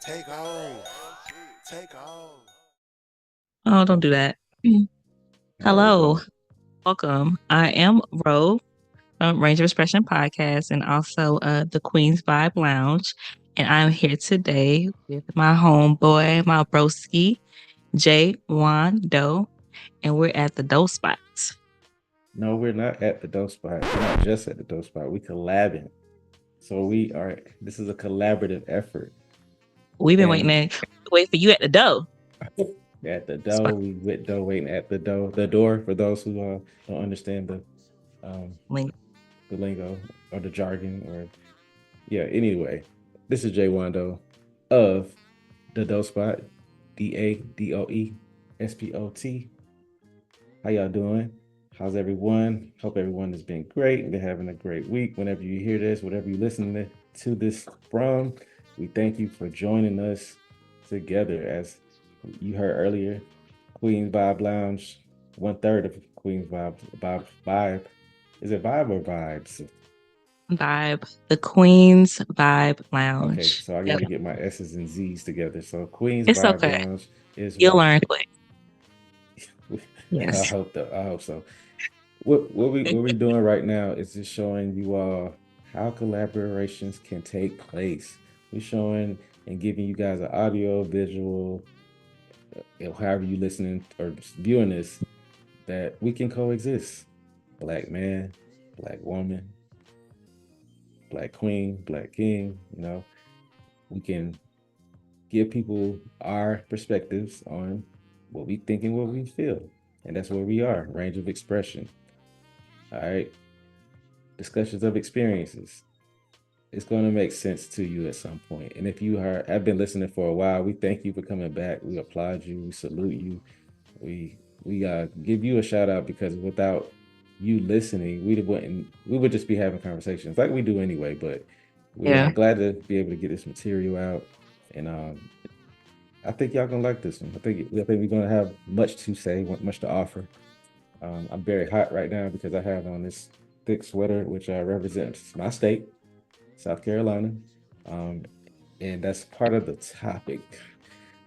Take off. Take off. Oh, don't do that. All right, Hello, go. welcome. I am Ro from Range of Expression Podcast and also the Queen's Vibe Lounge. And I'm here today with my homeboy, my broski, Jay Wandoe, and we're at the Dough Spot. No, we're not at the dope spot. We're not just at the dope spot. We collabing. So we are. This is a collaborative effort. We've been And wait for you at the Dough at the dough, Spot. we with dough waiting at the dough, the door. For those who don't understand um, Link. the lingo or the jargon, or yeah. Anyway, this is Jay Wando of the dope spot. DADOESPOT. How y'all doing? How's everyone? Hope everyone has been great and been having a great week. Whenever you hear this, whatever you listen to this from, we thank you for joining us together. As you heard earlier, Queen's Vibe Lounge, 1/3 of Queen's Vibe. Is it vibe or vibes? Vibe. The Queen's Vibe Okay, Lounge. so I got Yep. to get my S's and Z's together. So Queen's It's Vibe okay. Lounge is You'll where learn quick. I Yes. hope so. What we doing right now is just showing you all how collaborations can take place. We're showing and giving you guys an audio, visual, however you listening or viewing this, that we can coexist. Black man, black woman, black queen, black king. We can give people our perspectives on what we think and what we feel, and that's where we are. Range of expression. All right. Discussions of experiences. It's going to make sense to you at some point. And if you have been listening for a while, we thank you for coming back. We applaud you. We salute you. We give you a shout out, because without you listening, we would just be having conversations like we do anyway. But we are Yeah. glad to be able to get this material out, and I think y'all gonna like this one. I think we're gonna have much to say, much to offer. I'm very hot right now because I have on this thick sweater, which represents my state, South Carolina, um, and that's part of the topic.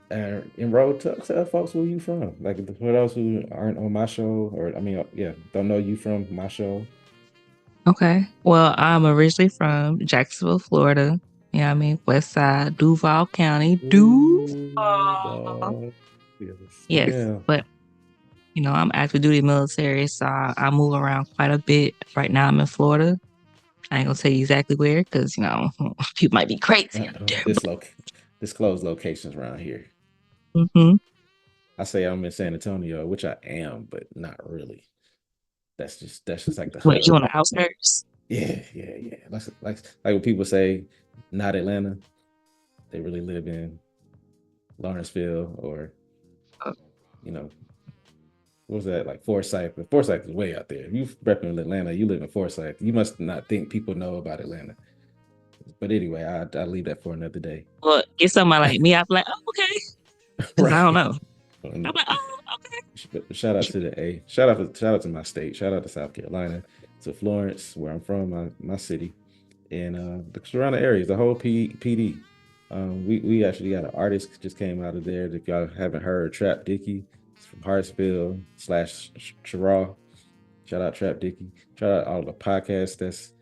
And Road, tell folks where you from. Like for those who aren't on my show, or I mean, yeah, don't know you from my show. Okay. Well, I'm originally from Jacksonville, Florida. Yeah, I mean, West Side, Duval County. Ooh, Duval. dog. Yes, Yes. yeah. But, I'm active duty military, so I move around quite a bit. Right now, I'm in Florida. I ain't going to tell you exactly where because, people might be crazy out there. This disclose locations around here. Mm-hmm. I say I'm in San Antonio, which I am, but not really. That's just like the Wait, you on hub. the outskirts? Yeah. Like when people say not Atlanta, they really live in Lawrenceville, or Uh, you know, what was that, like Forsyth? But Forsyth is way out there. If you rep in Atlanta, you live in Forsyth. You must not think people know about Atlanta. But anyway, I'll leave that for another day. Well, get somebody like me, I'd be like, oh, okay. Because I don't Right. know. I'm like, oh, Shout out okay. to the A. Shout out to my state. Shout out to South Carolina, to Florence, where I'm from, my city, and the surrounding areas, the whole PD. We actually got an artist just came out of there. If y'all haven't heard, Trap Dicky. It's from Hartsville slash Cheraw. Shout out Trap Dicky. Shout out all the podcasts that's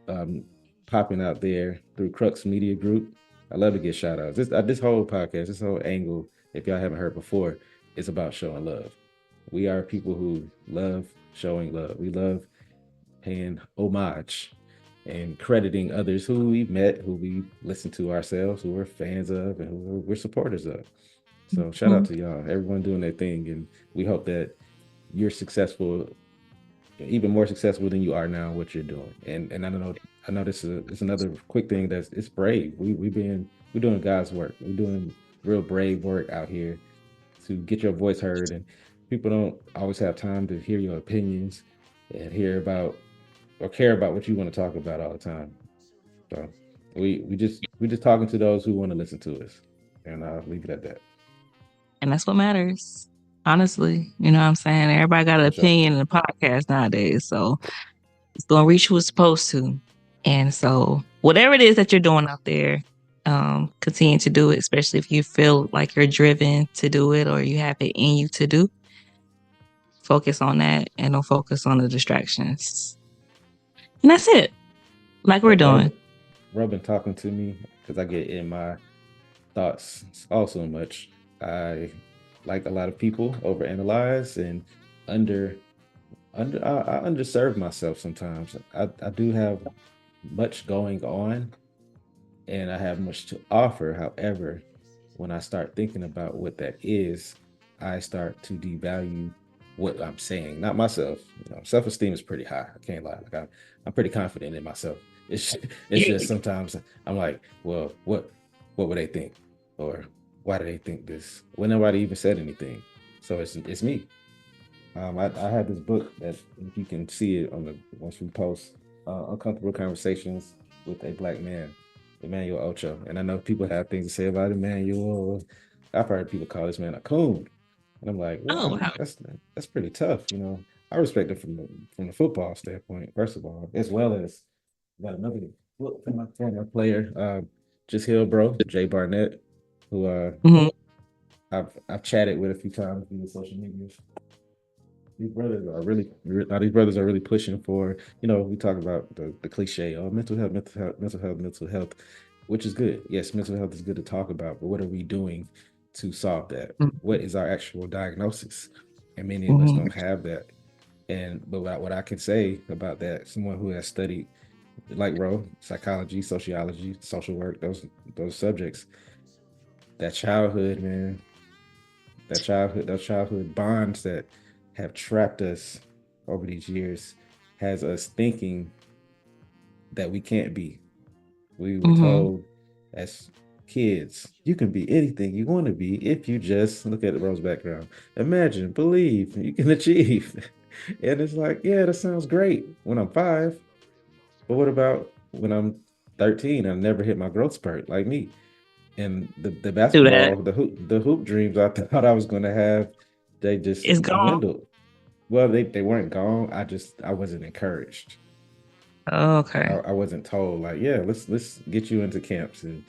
um, popping out there through Crux Media Group. I love to get shout outs. This whole podcast, this whole angle, if y'all haven't heard before, is about showing love. We are people who love showing love. We love paying homage and crediting others who we met, who we listen to ourselves, who we're fans of, and who we're supporters of. So shout out Mhm. to y'all, everyone doing their thing, and we hope that you're successful, even more successful than you are now. What you're doing, and I know this is another quick thing, that's it's brave. We're doing God's work. We're doing real brave work out here to get your voice heard, and people don't always have time to hear your opinions and hear about or care about what you want to talk about all the time. So we just talking to those who want to listen to us, and I'll leave it at that. And that's what matters. Honestly, you know what I'm saying? Everybody got an For sure. opinion in the podcast nowadays. So it's going to reach who it's supposed to. And so, whatever it is that you're doing out there, continue to do it, especially if you feel like you're driven to do it or you have it in you to do. Focus on that and don't focus on the distractions. And that's it. Like we're doing. Robin talking to me because I get in my thoughts all so much. I, like a lot of people, overanalyze and under I underserve myself sometimes. I do have much going on and I have much to offer. However, when I start thinking about what that is, I start to devalue what I'm saying, not myself. Self-esteem is pretty high. I can't lie. I'm pretty confident in myself. It's just sometimes I'm like, well, what would they think, or why do they think this? When nobody even said anything. So it's me. I had this book that, if you can see it on the once we post, Uncomfortable Conversations with a Black Man, Emmanuel Ocho. And I know people have things to say about Emmanuel. I've heard people call this man a coon, and I'm like, Oh, wow, wow. that's pretty tough. I respect it from the football standpoint, first of all, as well as got another book from my former player, just Hill bro, Jay Barnett, who Mhm. I've chatted with a few times via social media. These brothers are really pushing for, we talk about the cliche, oh, mental health, mental health, mental health, mental health, which is good. Yes, mental health is good to talk about, but what are we doing to solve that? What is our actual diagnosis? And many of us Mhm. don't have that. But what I can say about that, someone who has studied, like Ro, psychology, sociology, social work, those subjects, that childhood, man, those childhood bonds that have trapped us over these years has us thinking that we can't be. We were Mhm. told as kids, you can be anything you want to be if you just look at the Rose background. Imagine, believe, you can achieve. And it's like, yeah, that sounds great when I'm 5, but what about when I'm 13 and I never hit my growth spurt like me? And the Do that. basketball, the hoop dreams I thought I was gonna have, they just It's gone. dwindled. Well, they weren't gone. I wasn't encouraged. Okay. I wasn't told like, yeah, let's get you into camps and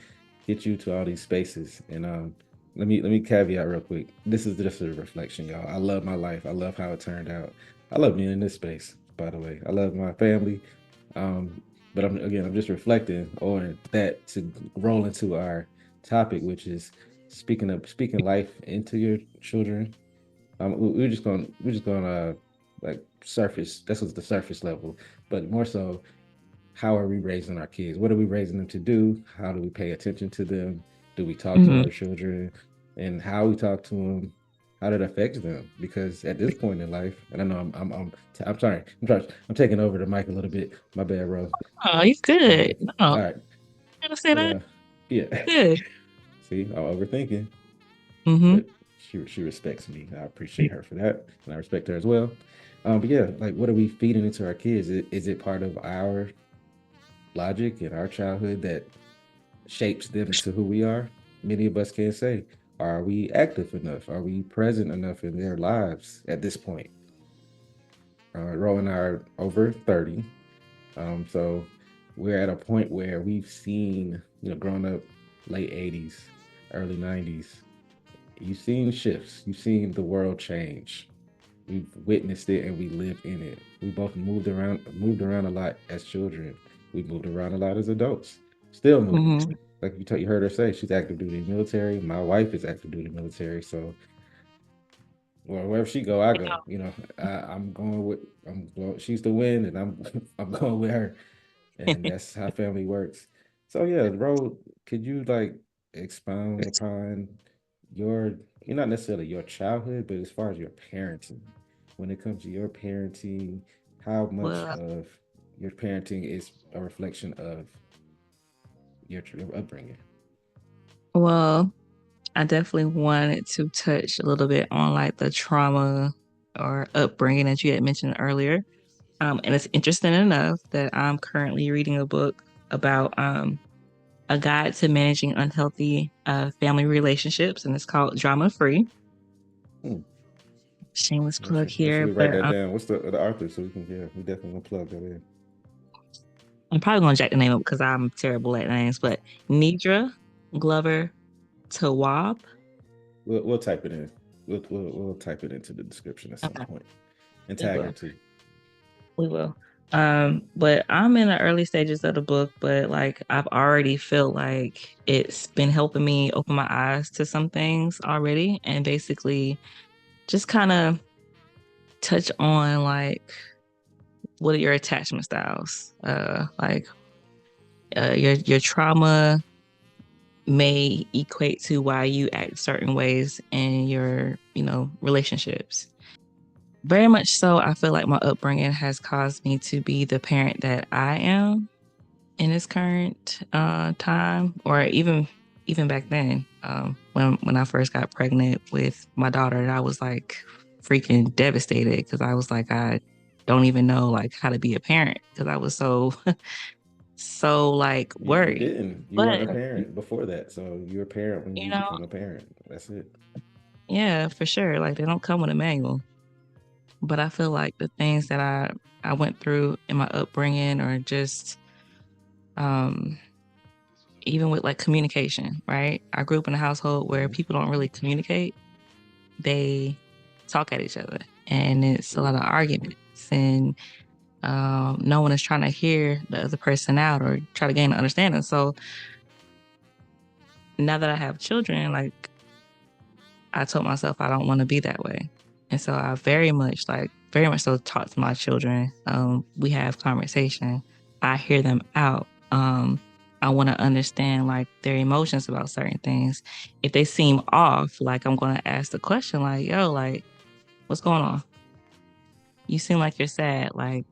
get you to all these spaces. And let me caveat real quick. This is just a reflection, y'all. I love my life. I love how it turned out. I love being in this space, by the way. I love my family. Um, but I'm just reflecting on that to roll into our topic, which is speaking life into your children. We're just gonna like surface. That's what's the surface level, but more so, how are we raising our kids? What are we raising them to do? How do we pay attention to them? Do we talk to Mhm. our children? And how we talk to them, how that affects them? Because at this point in life, and I know I'm sorry, I'm taking over the mic a little bit. My bad, Rose. Oh, you Um, good. No, all right, gotta say but that. yeah. Good. See, I'm overthinking, Mhm. but she respects me. I appreciate her for that, and I respect her as well. But yeah, like, what are we feeding into our kids? Is it part of our logic in our childhood that shapes them to who we are? Many of us can't say. Are we active enough? Are we present enough in their lives at this point? Ro and I are over 30. So we're at a point where we've seen, growing up late 80s, early 90s, you've seen shifts, you've seen the world change. We've witnessed it and we lived in it. We both moved around a lot as children. We moved around a lot as adults. Still moving. Mhm. Like you heard her say, she's active duty military. My wife is active duty military. So, well, wherever she go, I go. I'm going with. She's the wind, and I'm I'm going with her, and that's how family works. So yeah, Ro, could you like expound upon your, not necessarily your childhood, but as far as your parenting, when it comes to your parenting, how much Well, of your parenting is a reflection of your upbringing? well, I definitely wanted to touch a little bit on like the trauma or upbringing that you had mentioned earlier. And it's interesting enough that I'm currently reading a book about a guide to managing unhealthy family relationships, and it's called Drama Free. Hmm. Shameless Make plug sure, make sure here, we write but that down. What's the author, so we can, yeah, we definitely gonna plug that in. I'm probably gonna jack the name up because I'm terrible at names. But Nidra Glover Tawab. We'll type it in. We'll type it into the description at some Okay, point and we tag her will. too. We will. But I'm in the early stages of the book, but like I've already felt like it's been helping me open my eyes to some things already, and basically just kind of touch on like what are your attachment styles? Your trauma may equate to why you act certain ways in your, relationships. Very much so, I feel like my upbringing has caused me to be the parent that I am in this current time, or even back then, when I first got pregnant with my daughter, I was like freaking devastated because I was like, I don't even know like how to be a parent because I was so so like You worried. didn't. You weren't a But parent before that, so you're a parent when you you know, become a parent. That's it. yeah, for sure. Like they don't come with a manual. But I feel like the things that I went through in my upbringing or just um even with like communication, right? I grew up in a household where Mhm. people don't really communicate. They talk at each other and it's a lot of arguments and no one is trying to hear the other person out or try to gain an understanding. So now that I have children, like I told myself I don't want to be that way. And so I very much so talk to my children. We have conversation. I hear them out. I want to understand like their emotions about certain things. If they seem off, like I'm going to ask the question like, yo, like, what's going on? You seem like you're sad. Like,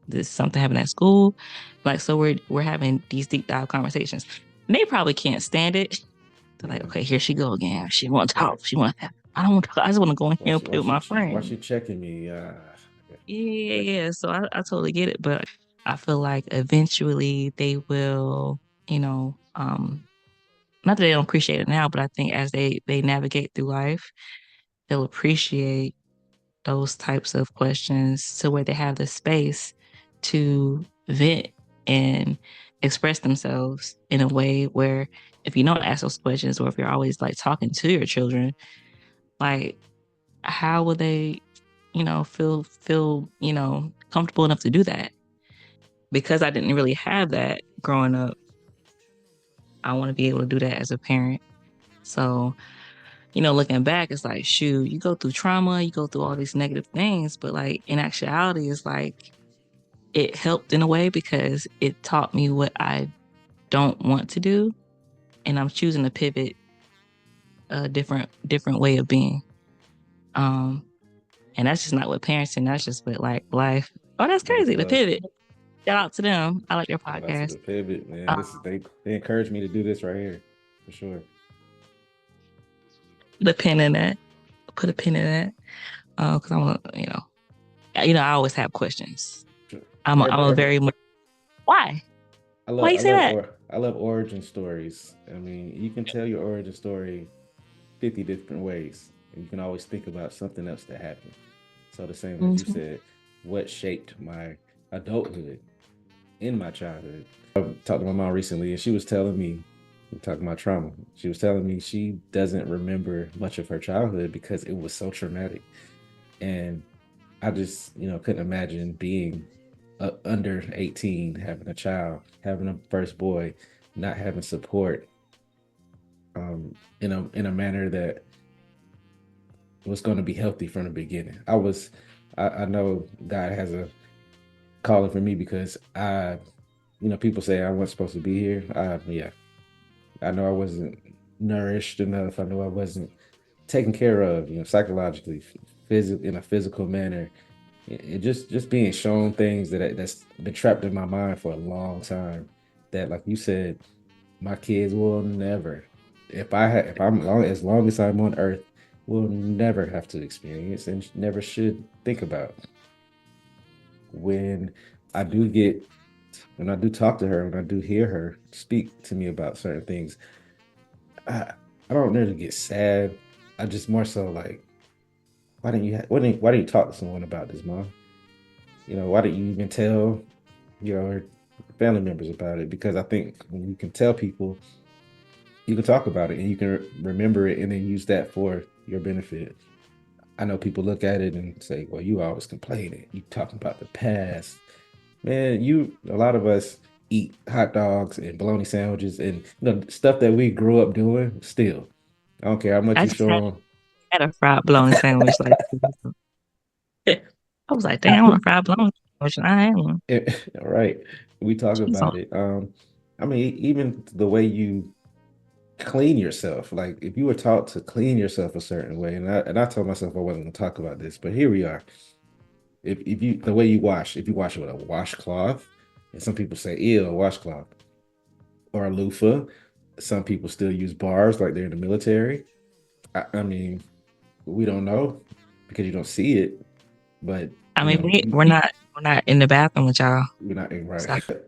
did something happen at school? Like, so we're having these deep dive conversations. And they probably can't stand it. They're like, Yeah. okay, here she go again. She want to talk. Right. She want to. I don't want to talk. I just want to go in Why here and she play with my why friend. she checking me? Yeah. So I totally get it, but I feel like eventually they will, not that they don't appreciate it now, but I think as they navigate through life, they'll appreciate those types of questions to where they have the space to vent and express themselves in a way where if you don't ask those questions or if you're always like talking to your children, like how will they, feel, comfortable enough to do that? Because I didn't really have that growing up, I want to be able to do that as a parent. So, looking back, it's like, shoot, you go through trauma, you go through all these negative things, but like in actuality, it's like it helped in a way because it taught me what I don't want to do. And I'm choosing to pivot a different way of being. Um, and that's just not with parenting, that's just with like life. Oh, that's Life, crazy. The life. pivot. Shout out to them. I like their Shout out to the podcast. pivot, man. Um, This is they encouraged me to do this right here, for sure. put a pin in that. Put a pin in that. Because I want to, I always have questions. Sure. I'm a Everybody, very much. Why? Why you say that? I love origin stories. I mean, you can tell your origin story 50 different ways, and you can always think about something else that happened. So the same as you Mhm. said, what shaped my adulthood in my childhood. I talked to my mom recently, and she was telling me, we talking about trauma. She was telling me she doesn't remember much of her childhood because it was so traumatic, and I just, couldn't imagine being under 18, having a child, having a first boy, not having support in a manner that was going to be healthy from the beginning. I know God has a calling for me because people say I wasn't supposed to be here. Yeah, I know I wasn't nourished enough. I know I wasn't taken care of, psychologically, in a physical manner. It just being shown things that's been trapped in my mind for a long time. That, like you said, my kids will never, if I'm as long as I'm on Earth, will never have to experience and never should think about. When I do get, when I do talk to her, when I do hear her speak to me about certain things, I I don't really get sad. I just more so like, why didn't you talk to someone about this, mom? Why didn't you even tell your family members about it? Because I think when you can tell people you can talk about it and you can remember it and then use that for your benefit. I know people look at it and say, "Well, you always complaining. You talking about the past, man." A lot of us eat hot dogs and bologna sandwiches and stuff that we grew up doing. Still, I don't care how much I you just had, show them. had a fried bologna sandwich like 2 weeks ago. I was like, dang, I want a fried bologna sandwich. And I had one. Right? We talk Cheese on about it. I mean, even the way you clean yourself. Like if you were taught to clean yourself a certain way, and I told myself I wasn't gonna talk about this, but here we are. If you the way you wash, if you wash it with a washcloth, and some people say ew, a washcloth or a loofah. Some people still use bars like they're in the military. I mean, we don't know because you don't see it, but I mean, we're not in the bathroom with y'all. you're not right. So,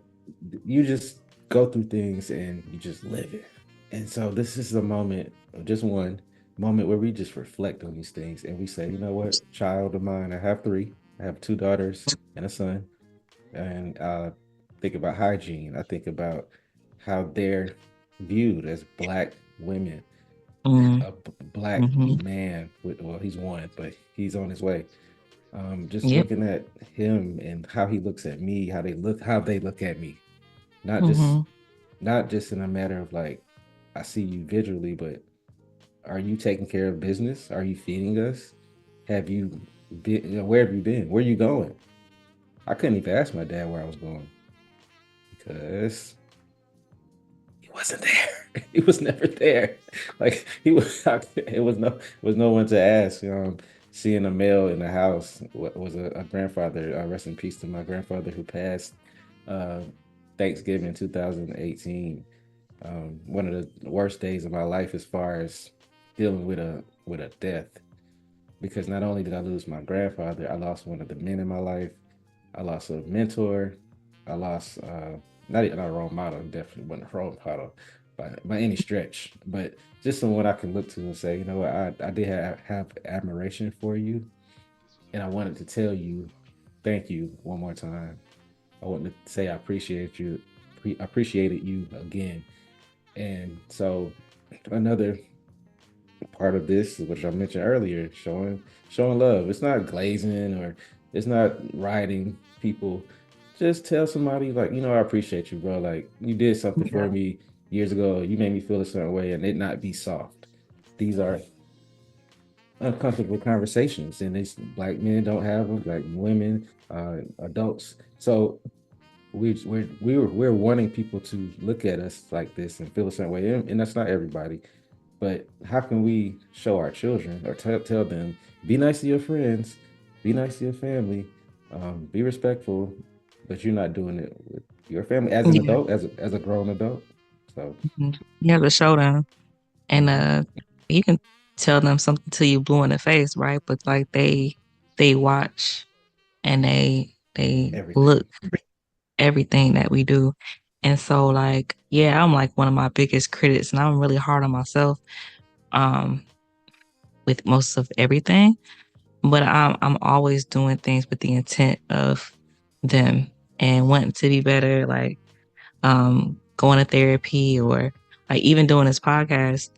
You just go through things and you just live it. And so this is a moment, just one moment where we just reflect on these things and we say, you know what, child of mine, I have three. I have two daughters and a son. And think about hygiene. I think about how they're viewed as black women, mm, a black hmm man. Well, he's one, but he's on his way. Just yep. looking at him and how he looks at me, how they look at me. Not just hmm not just in a matter of like I see you visually, but are you taking care of business? Are you feeding us? Have you been, where have you been? Where are you going? I couldn't even ask my dad where I was going because he wasn't there. He was never there. Like he was, it was no one to ask. Seeing a male in the house was a grandfather. Rest in peace to my grandfather who passed uh, Thanksgiving 2018. One of the worst days of my life as far as dealing with a death, because not only did I lose my grandfather, I lost one of the men in my life. I lost a mentor. I lost not a role model, definitely wasn't a role model by any stretch, but just someone I can look to and say, you know what, I did have admiration for you, and I wanted to tell you thank you one more time. I wanted to say I appreciated you again. And so another part of this, which I mentioned earlier, showing love. It's not glazing or it's not riding people. Just tell somebody like, I appreciate you, bro. Like you did something Yeah. for me years ago. You made me feel a certain way, and it not be soft. These are uncomfortable conversations, and these black men don't have them, like women, adults. So we're wanting people to look at us like this and feel a certain way, and that's not everybody. But how can we show our children or tell them, be nice to your friends, be nice to your family, be respectful, but you're not doing it with your family as an Yeah. adult, as a grown adult. So, You have to show them. And mhm, you can tell them something till you blue in the face, right? But like they watch and they everything. look everything that we do. And so like, yeah, I'm like one of my biggest critics and I'm really hard on myself um with most of everything. But I'm always doing things with the intent of them and wanting to be better, like going to therapy or like even doing this podcast,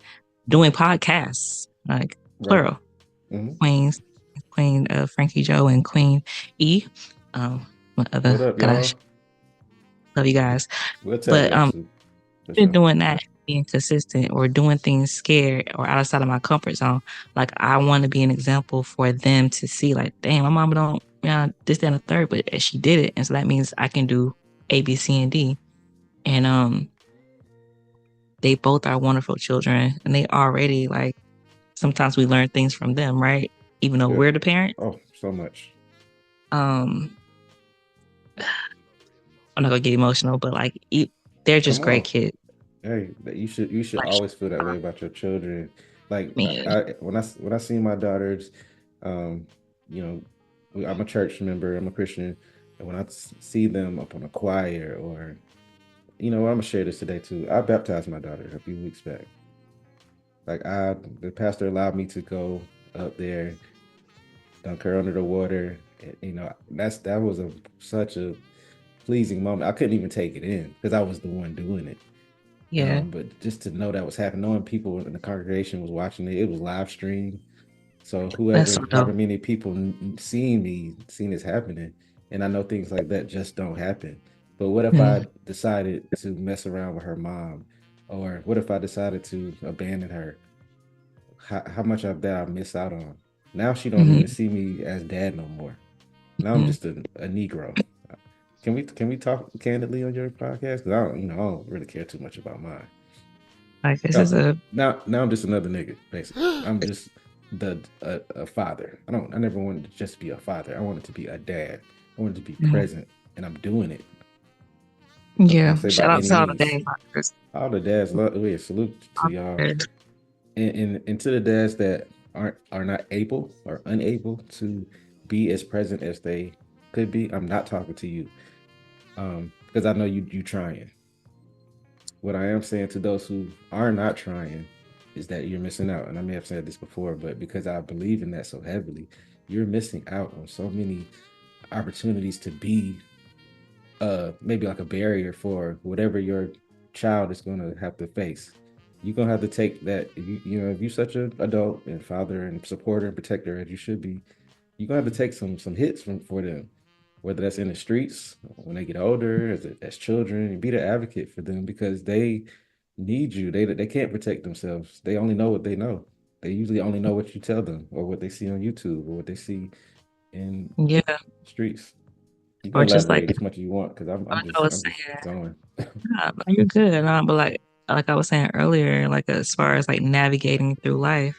doing podcasts, like Right. plural. Hmm. Queens, Queen Frankie Joe and Queen E. My other What up, gosh, y'all? love you guys. We'll tag But y'all too, for been sure. doing that, being consistent or doing things scared or outside of my comfort zone. Like I want to be an example for them to see, like, damn, my mama don't, yeah, this, that, and the third, but she did it. And so that means I can do A, B, C, and D. And they both are wonderful children and they already like sometimes we learn things from them, right? Even though Yeah. we're the parent. Oh, so much. Um, I'm not gonna get emotional, but like they're just Come great on. kids. Hey, you should Like, always feel that way about your children. Like man, when I see my daughters, um, you know, I'm a church member, I'm a Christian, and when I see them up on a choir or, I'm gonna share this today too. I baptized my daughter a few weeks back. Like the pastor allowed me to go up there, dunk her under the water. And, that was such a pleasing moment. I couldn't even take it in because I was the one doing it. Yeah. But just to know that was happening, knowing people in the congregation was watching it, it was live streamed. So That's so whoever, however dope. many people seeing me, seeing this happening, and I know things like that just don't happen. But what if I Mm-hmm. decided to mess around with her mom, or what if I decided to abandon her? How much of that I miss out on? Now she don't even Mm-hmm. see me as dad no more. Now I'm just a Negro. Can we talk candidly on your podcast? Because I don't really care too much about mine. Like this is Oh, a now I'm just another nigga, basically. I'm just a father. I never wanted to just be a father. I wanted to be a dad. I wanted to be mhm. present, and I'm doing it. I can't Yeah. say by Shout out any to all the means. day doctors. All the dads love. Yeah, salute to y'all, and to the dads that are not able or unable to be as present as they could be. I'm not talking to you, because I know you trying. What I am saying to those who are not trying is that you're missing out. And I may have said this before, but because I believe in that so heavily, you're missing out on so many opportunities to be maybe like a barrier for whatever your child is gonna have to face. You're gonna have to take that if you're such an adult and father and supporter and protector as you should be, you're gonna have to take some hits for them, whether that's in the streets when they get older, as children, and be the advocate for them because they need you. They can't protect themselves. They only know what they know. They usually only know what you tell them or what they see on YouTube or what they see in Yeah. the streets. You can Or just like elaborate as much as you want because I'm I'm like I just was I'm just saying, going. nah, no, you're good. No, but like I was saying earlier, like as far as like navigating through life,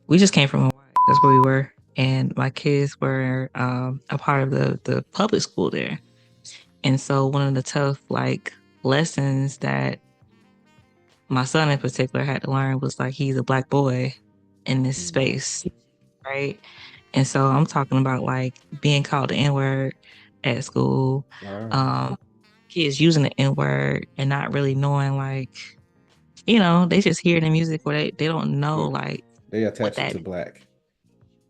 we just came from Hawaii. That's where we were. And my kids were a part of the public school there. And so one of the tough like lessons that my son in particular had to learn was like he's a black boy in this Mm, space, right? And so I'm talking about like being called the N-word at school, wow. um, kids using the N-word and not really knowing like, they just hear the music or they don't know Yeah. like They what attach it that to black.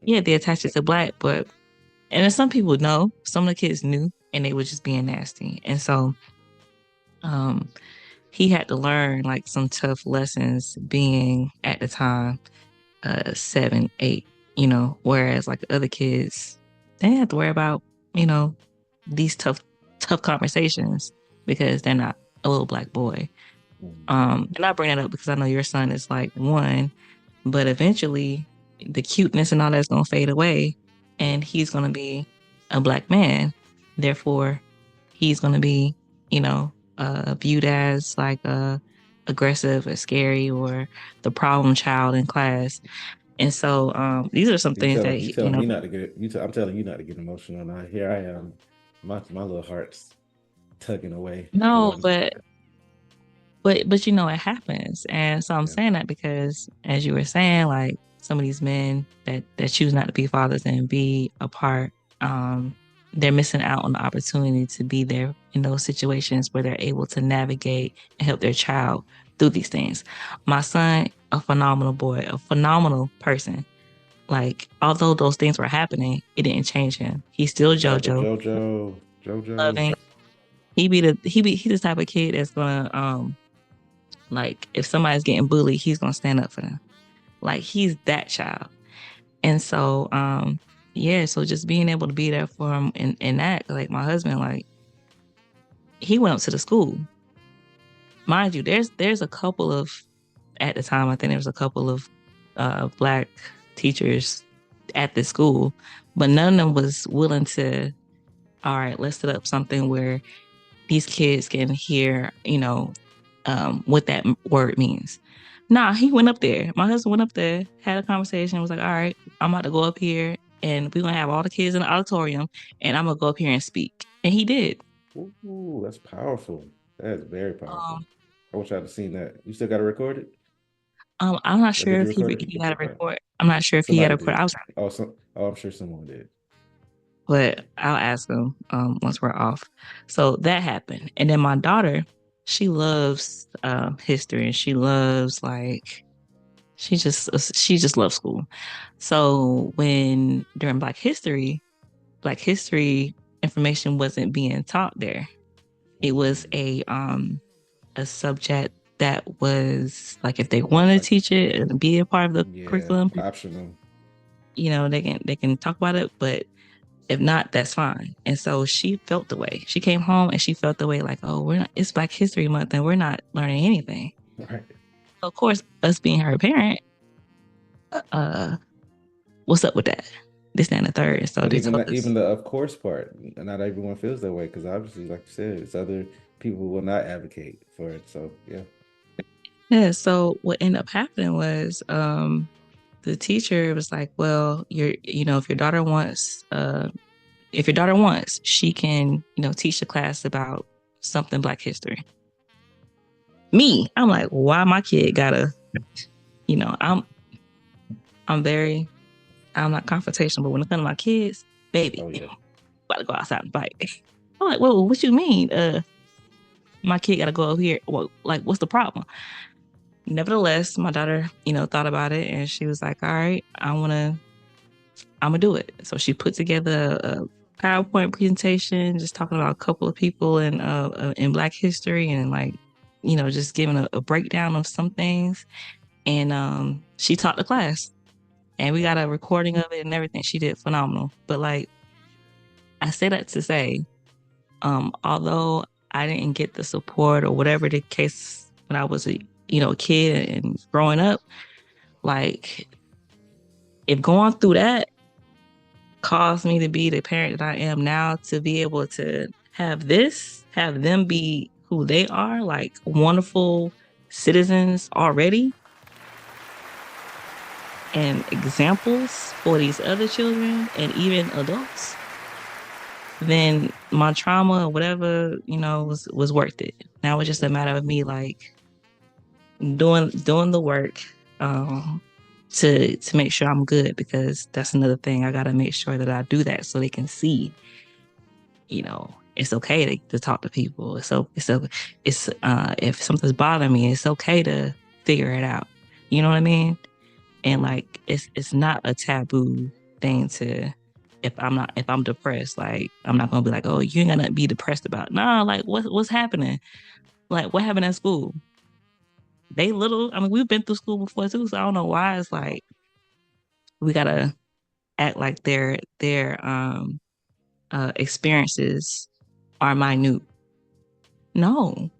yeah, they attach it to black, but and then some people know, some of the kids knew and they were just being nasty. And so um he had to learn like some tough lessons being at the time 7, 8, whereas like the other kids, they didn't have to worry about, you know, these tough conversations because they're not a little black boy. Mm, And I bring that up because I know your son is like 1, but eventually the cuteness and all that's gonna fade away yeah. and he's gonna be a black man. Therefore, he's gonna be, viewed as like aggressive or scary or the problem child in class. And so these are some You things telling that you telling me not to get I'm telling you not to get emotional. Now here I am, my little heart's tugging away because no, I'm but it happens. And so I'm yeah. saying that because as you were saying, like some of these men that choose not to be fathers and be a part, they're missing out on the opportunity to be there in those situations where they're able to navigate and help their child through these things. My son, a phenomenal boy, a phenomenal person. Like, although those things were happening, it didn't change him. He's still Shout out to JoJo, JoJo. loving. He's the type of kid that's gonna like if somebody's getting bullied, he's gonna stand up for them. Like he's that child. And so yeah, so just being able to be there for him in that, like my husband, like he went up to the school. Mind you, there's a couple of at the time, I think there was a couple of black teachers at the school, but none of them was willing to, all right, let's set up something where these kids can hear, what that word means. Nah, he went up there. My husband went up there, had a conversation, was like, all right, I'm about to go up here and we're gonna have all the kids in the auditorium and I'm gonna go up here and speak. And he did. Ooh, that's powerful. That is very powerful. Um, I wish I'd have seen that. You still got to record it, I'm not or did sure you if record it? he had a report. I'm not sure if he had Somebody a report. did. I'm sure someone did. But I'll ask him once we're off. So that happened. And then my daughter, she loves history and she loves like she just loves school. So when during Black History information wasn't being taught there. It was a a subject that was like if they wanted to teach it and be a part of the Yeah, curriculum, optional. they can talk about it, but if not, that's fine. And so she felt the way. She came home and she felt the way like, oh, we're not, it's Black History Month and we're not learning anything. Right. Of course, us being her parent, uh, what's up with that? This, that, and the third. So But they even told that, us, even the of course part, not everyone feels that way because obviously, like you said, it's other people who will not advocate for it. So yeah. yeah. So what ended up happening was, the teacher was like, well, if your daughter wants, she can, teach the class about something Black history. Me, I'm like, why my kid gotta, you know, I'm I'm very I'm not confrontational, but when it comes to my kids, baby, Oh yeah. about to go outside and fight. I'm like, well, what you mean? My kid gotta go over here. Well, like, what's the problem? Nevertheless, my daughter, thought about it and she was like, all right, I'm gonna do it. So she put together a PowerPoint presentation, just talking about a couple of people in Black history and like, just giving a breakdown of some things. And she taught the class, and we got a recording of it and everything. She did phenomenal. But like, I say that to say, although I didn't get the support or whatever the case when I was a kid and growing up, like if going through that caused me to be the parent that I am now, to be able to have them be who they are, like wonderful citizens already and examples for these other children and even adults, then my trauma or whatever, was worth it. Now it's just a matter of me like doing the work to make sure I'm good, because that's another thing. I gotta make sure that I do that so they can see, it's okay to talk to people. If something's bothering me, it's okay to figure it out. You know what I mean? And like it's not a taboo thing to, if I'm depressed, like I'm not gonna be like, oh, you ain't gonna be depressed about. Nah, like what's happening? Like what happened at school? They little, I mean, we've been through school before too, so I don't know why it's like we gotta act like their experiences are minute. No.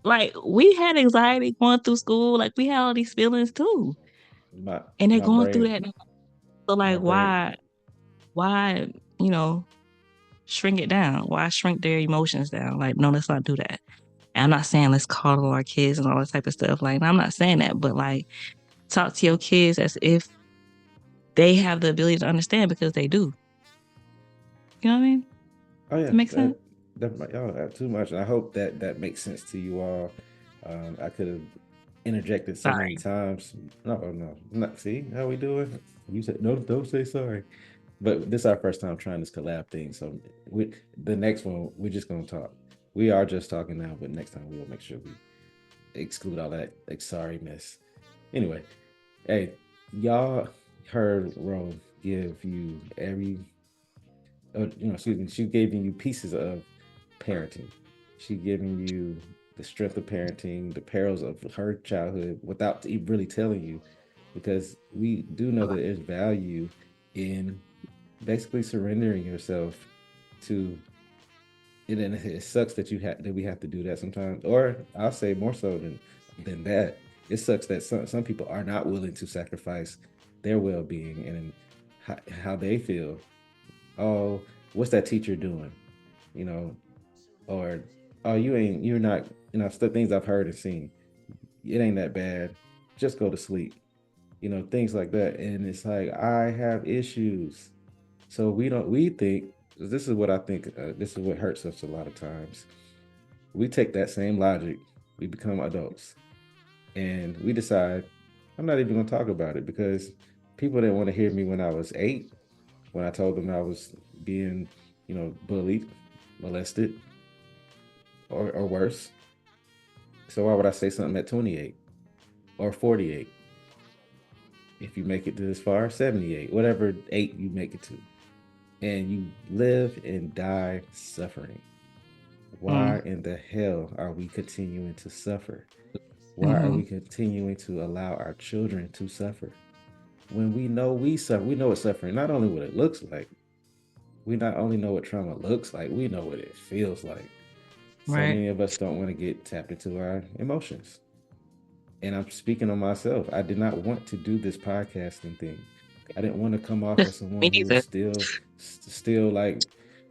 Like we had anxiety going through school, like we had all these feelings too. My And they're my going through brain, that now. So my like brain. why, you know, shrink it down? Why shrink their emotions down? Like, no, let's not do that. And I'm not saying let's coddle our kids and all that type of stuff. Like, I'm not saying that, but like talk to your kids as if they have the ability to understand, because they do. You know what I mean? Oh Does yeah, it make sense? too much. And I hope that that makes sense to you all. I could have interjected so many Sorry. times. No, no, not. See how we doing? You said no. Don't say sorry. But this is our first time trying this collab thing. So the next one, we're just gonna talk. We are just talking now, but next time we'll make sure we exclude all that like sorry mess. Anyway, hey, y'all heard Ro give you every excuse me, she's giving you pieces of parenting. She's giving you the strength of parenting, the perils of her childhood without really telling you, because we do know that there's value in basically surrendering yourself to it. And it sucks that we have to do that sometimes, or I'll say more so than that. It sucks that some people are not willing to sacrifice their well-being and how they feel. Oh, what's that teacher doing? You know, or oh, you're not, things I've heard and seen. It ain't that bad. Just go to sleep. Things like that. And it's like, I have issues. So we think, this is what I think, this is what hurts us a lot of times. We take that same logic, we become adults, and we decide, I'm not even going to talk about it because people didn't want to hear me when I was 8, when I told them I was being, bullied, molested, or worse. So why would I say something at 28 or 48? If you make it to this far, 78, whatever 8 you make it to, and you live and die suffering. Why in the hell are we continuing to suffer? Why are Mm-hmm. we continuing to allow our children to suffer? When we suffer, we know what suffering, not only what it looks like, we not only know what trauma looks like, we know what it feels like. So Right. many of us don't want to get tapped into our emotions. And I'm speaking on myself. I did not want to do this podcasting thing. I didn't want to come off as Me someone who was neither. still like,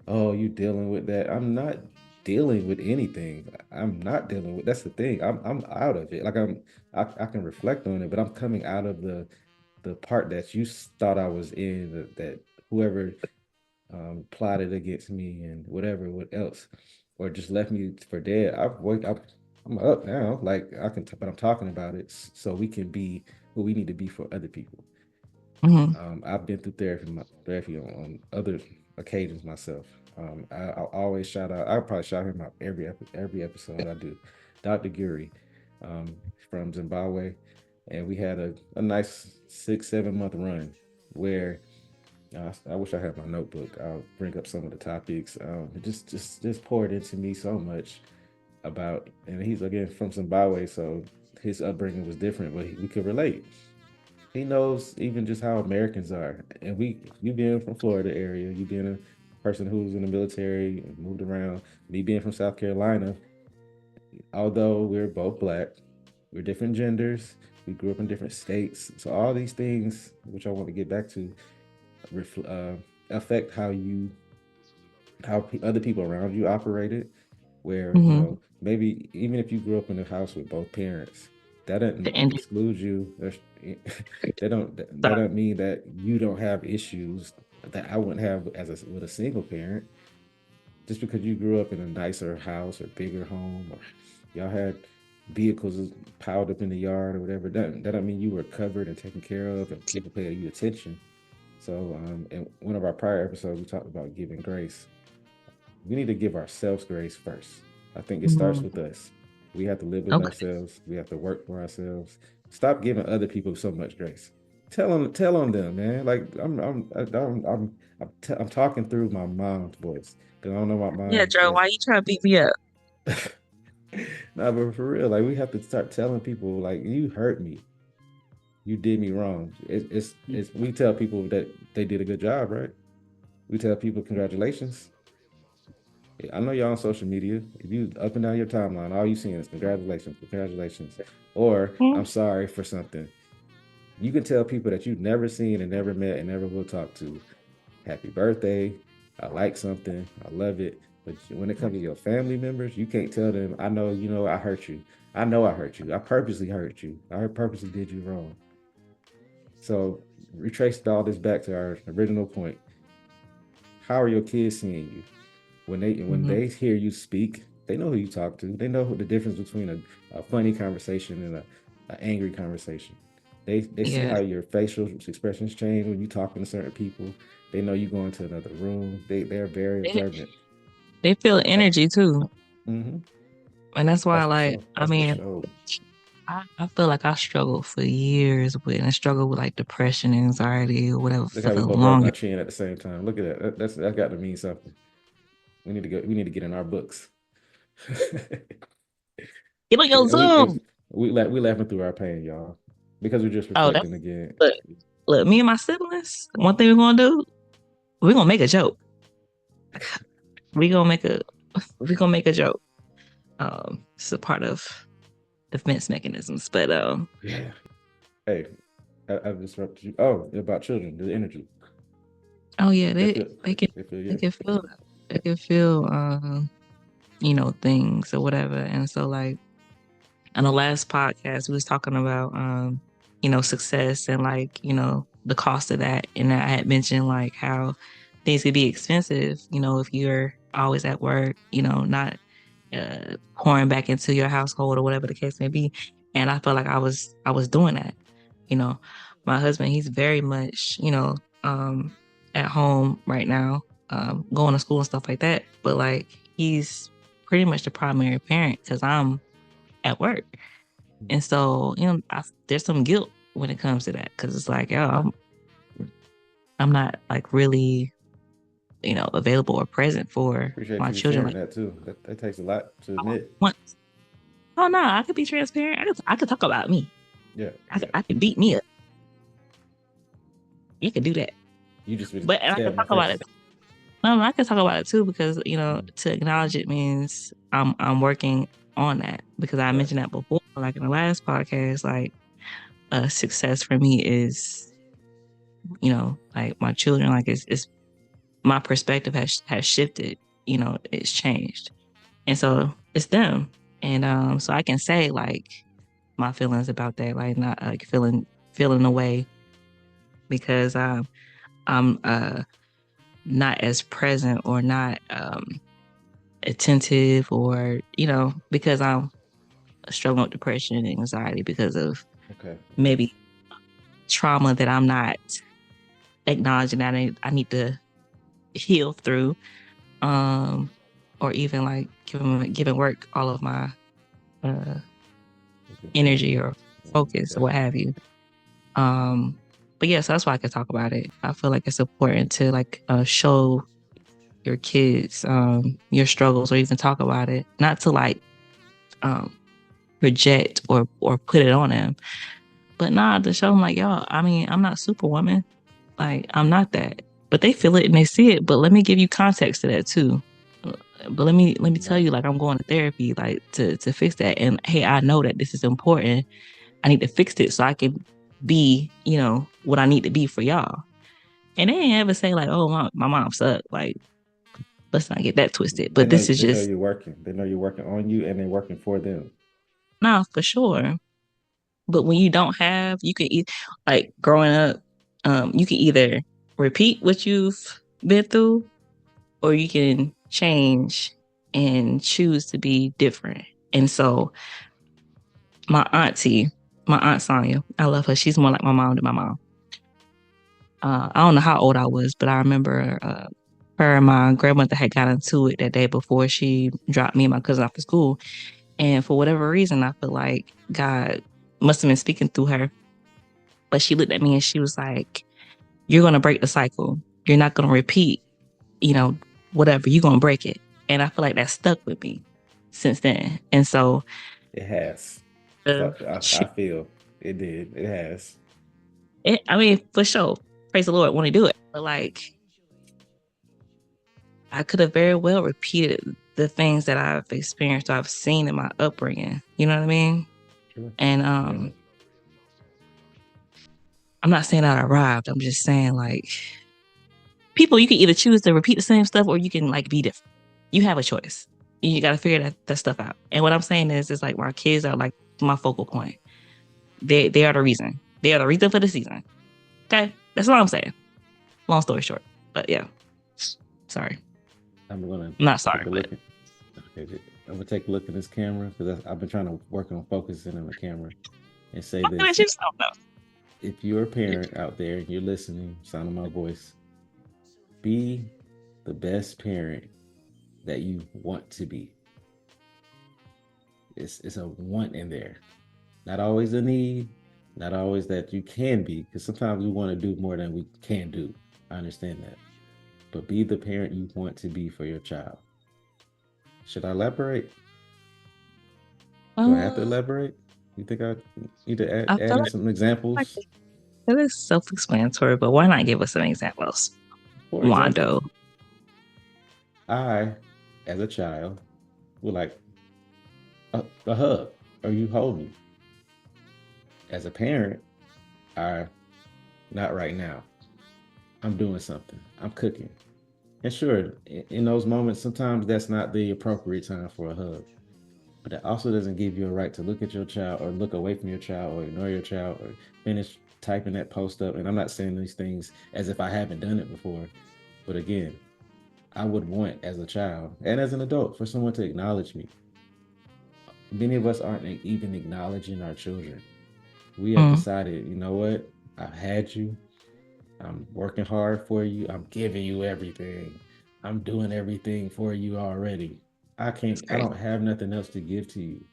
oh, you dealing with that. I'm not dealing with anything. I'm not dealing with, that's the thing. I'm out of it. Like I can reflect on it, but I'm coming out of the part that you thought I was in, that whoever plotted against me and whatever, what else, or just left me for dead. I'm up now. Like but I'm talking about it so we can be who we need to be for other people. Mm-hmm. I've been through therapy on other occasions myself. I'll always shout out. I'll probably shout him out every episode I do. Dr. Guri, from Zimbabwe, and we had a nice 6 7 month run where I wish I had my notebook. I'll bring up some of the topics. It just poured into me so much about, and he's again from Zimbabwe, so his upbringing was different, but we could relate. He knows even just how Americans are, and you being from Florida area, you being a person who's in the military and moved around, me being from South Carolina, although we're both black, we're different genders, we grew up in different states, so all these things, which I want to get back to, affect how other people around you operated. Where Mm-hmm. maybe even if you grew up in a house with both parents, that The doesn't ending. exclude you. That Sorry. don't mean that you don't have issues that I wouldn't have with a single parent. Just because you grew up in a nicer house or bigger home, or y'all had vehicles piled up in the yard or whatever, that don't mean you were covered and taken care of and people pay you attention. So, in one of our prior episodes, we talked about giving grace. We need to give ourselves grace first. I think it starts with Mm-hmm. us. We have to live with Okay. ourselves. We have to work for ourselves. Stop giving other people so much grace. Tell on them, man. Like I'm talking through my mom's voice because I don't know my Yeah, mom Joe, is. why you trying to beat me up? Nah, but for real, like we have to start telling people, like you hurt me, you did me wrong. It's we tell people that they did a good job, right? We tell people congratulations. I know y'all on social media. If you up and down your timeline, all you seeing is congratulations, congratulations, or Mm-hmm. I'm sorry for something. You can tell people that you've never seen and never met and never will talk to, happy birthday. I like something. I love it. But when it comes to your family members, you can't tell them, I know, I hurt you. I know I hurt you. I purposely hurt you. I purposely did you wrong. So retrace all this back to our original point. How are your kids seeing you? Mm-hmm. When they hear you speak, they know who you talk to. They know the difference between a funny conversation and a angry conversation. They see Yeah. how your facial expressions change when you talking to certain people. They know you go into another room. They're very They, observant. they feel That, energy too. mm-hmm. And that's why, That's for like, sure. I That's for mean, sure. I feel like I struggled for years with, and I struggled with like depression, anxiety, or whatever Look for how we the both rubbing our longest. chin at the same time. Look at that. That got to mean something. We need to go. We need to get in our books. Get on your And Zoom. we laughing through our pain, y'all, because we're just Oh, that's reflecting again. look, look, me and my siblings, one thing we're gonna do, we're gonna make a joke. We gonna make a we're gonna make a joke. It's a part of defense mechanisms. But Yeah. Hey, I disrupted you. Oh, about children, the energy. oh yeah, They feel. they can They feel they you. can feel they can feel things or whatever. And so like on the last podcast we was talking about success and like, the cost of that. And I had mentioned like how things could be expensive, if you're always at work, not pouring back into your household or whatever the case may be. And I felt like I was doing that. You know, my husband, he's very much, at home right now, going to school and stuff like that. But like he's pretty much the primary parent because I'm at work. And so, there's some guilt when it comes to that because it's like, yo, I'm not like really. available or present for Appreciate my you children. sharing Like that too. That takes a lot to admit. once, oh no, I could be transparent. I could talk about me. Yeah, I yeah. could, I could beat me up. You could do that, You just would but and I stay could in my talk about it. face. No, I can talk about it too because Mm, to acknowledge it means I'm working on that because I right. mentioned that before, like in the last podcast. Like success for me is like my children. Like it's my perspective has shifted. It's changed, and so it's them, and so I can say like my feelings about that, like not like feeling away because I'm not as present or not attentive or because I'm struggling with depression and anxiety because of Okay. maybe trauma that I'm not acknowledging that I need to heal through, um or even like giving work all of my uh Okay. energy or focus or Okay. what have you. But yeah, so that's why I can talk about it. I feel like it's important to like show your kids your struggles or even talk about it, not to like um reject or put it on them, but nah, to show them like, y'all, I mean, I'm not Superwoman. Like, I'm not that. But they feel it and they see it. But let me give you context to that too. But let me tell Right. you, like, I'm going to therapy, like, to fix that. And hey, I know that this is important. I need to fix it so I can be, what I need to be for y'all. And they ain't ever say like, oh, my mom sucked. Like, let's not get that twisted. They But know this is they know just you're working. They know you're working on you and they're working for them. nah, for sure. But when you don't have, you can like growing up, you can either repeat what you've been through or you can change and choose to be different. And so my auntie, my aunt Sonia, I love her. She's more like my mom than my mom. I don't know how old I was, but I remember her and my grandmother had got into it that day before she dropped me and my cousin off to school. And for whatever reason, I feel like God must have been speaking through her. But she looked at me and she was like, you're going to break the cycle. You're not going to repeat, you know, whatever. You're going to break it. And I feel like that stuck with me since then. And so, It has. uh, So I she, feel it did. It has. I mean, for sure, praise the Lord, want to do it. But like, I could have very well repeated the things that I've experienced or I've seen in my upbringing. You know what I mean? Sure. And Yeah. I'm not saying I arrived. I'm just saying like people, you can either choose to repeat the same stuff or you can like be different. You have a choice. You got to figure that stuff out. And what I'm saying is like my kids are like my focal point. They are the reason. They are the reason for the season. Okay, that's all I'm saying. Long story short, but yeah, sorry. I'm gonna I'm not sorry, take a but look at. Okay, I'm gonna take a look at this camera because I've been trying to work on focusing on the camera and say talking at this: yourself though. if you're a parent out there and you're listening, sound of my voice, be the best parent that you want to be. It's a want in there, not always a need, not always that you can be, because sometimes we want to do more than we can do. I understand that, but be the parent you want to be for your child. Should I elaborate? Do I have to Uh, elaborate? You think I need to I add feel in like some like examples? it is self-explanatory, but why not give us some examples? For example, Wando. I, as a child, would like a hug or you hold me. As a parent, I not right now. I'm doing something. I'm cooking. And sure, in those moments, sometimes that's not the appropriate time for a hug. But that also doesn't give you a right to look at your child or look away from your child or ignore your child or finish typing that post up. And I'm not saying these things as if I haven't done it before. But again, I would want as a child and as an adult for someone to acknowledge me. Many of us aren't even acknowledging our children. We have Mm, decided, you know what? I've had you. I'm working hard for you. I'm giving you everything. I'm doing everything for you already. that's I crazy. don't have nothing else to give to you.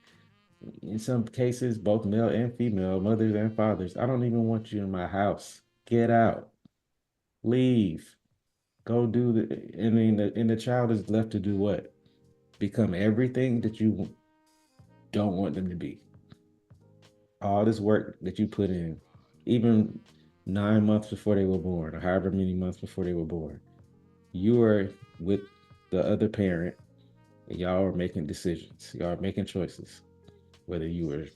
In some cases, both male and female, mothers and fathers, I don't even want you in my house. Get out. Leave. Go do the. I mean, and the child is left to do what? Become everything that you don't want them to be. All this work that you put in, even 9 months before they were born, or however many months before they were born, you are with the other parent, and y'all are making decisions. Y'all are making choices. Whether you were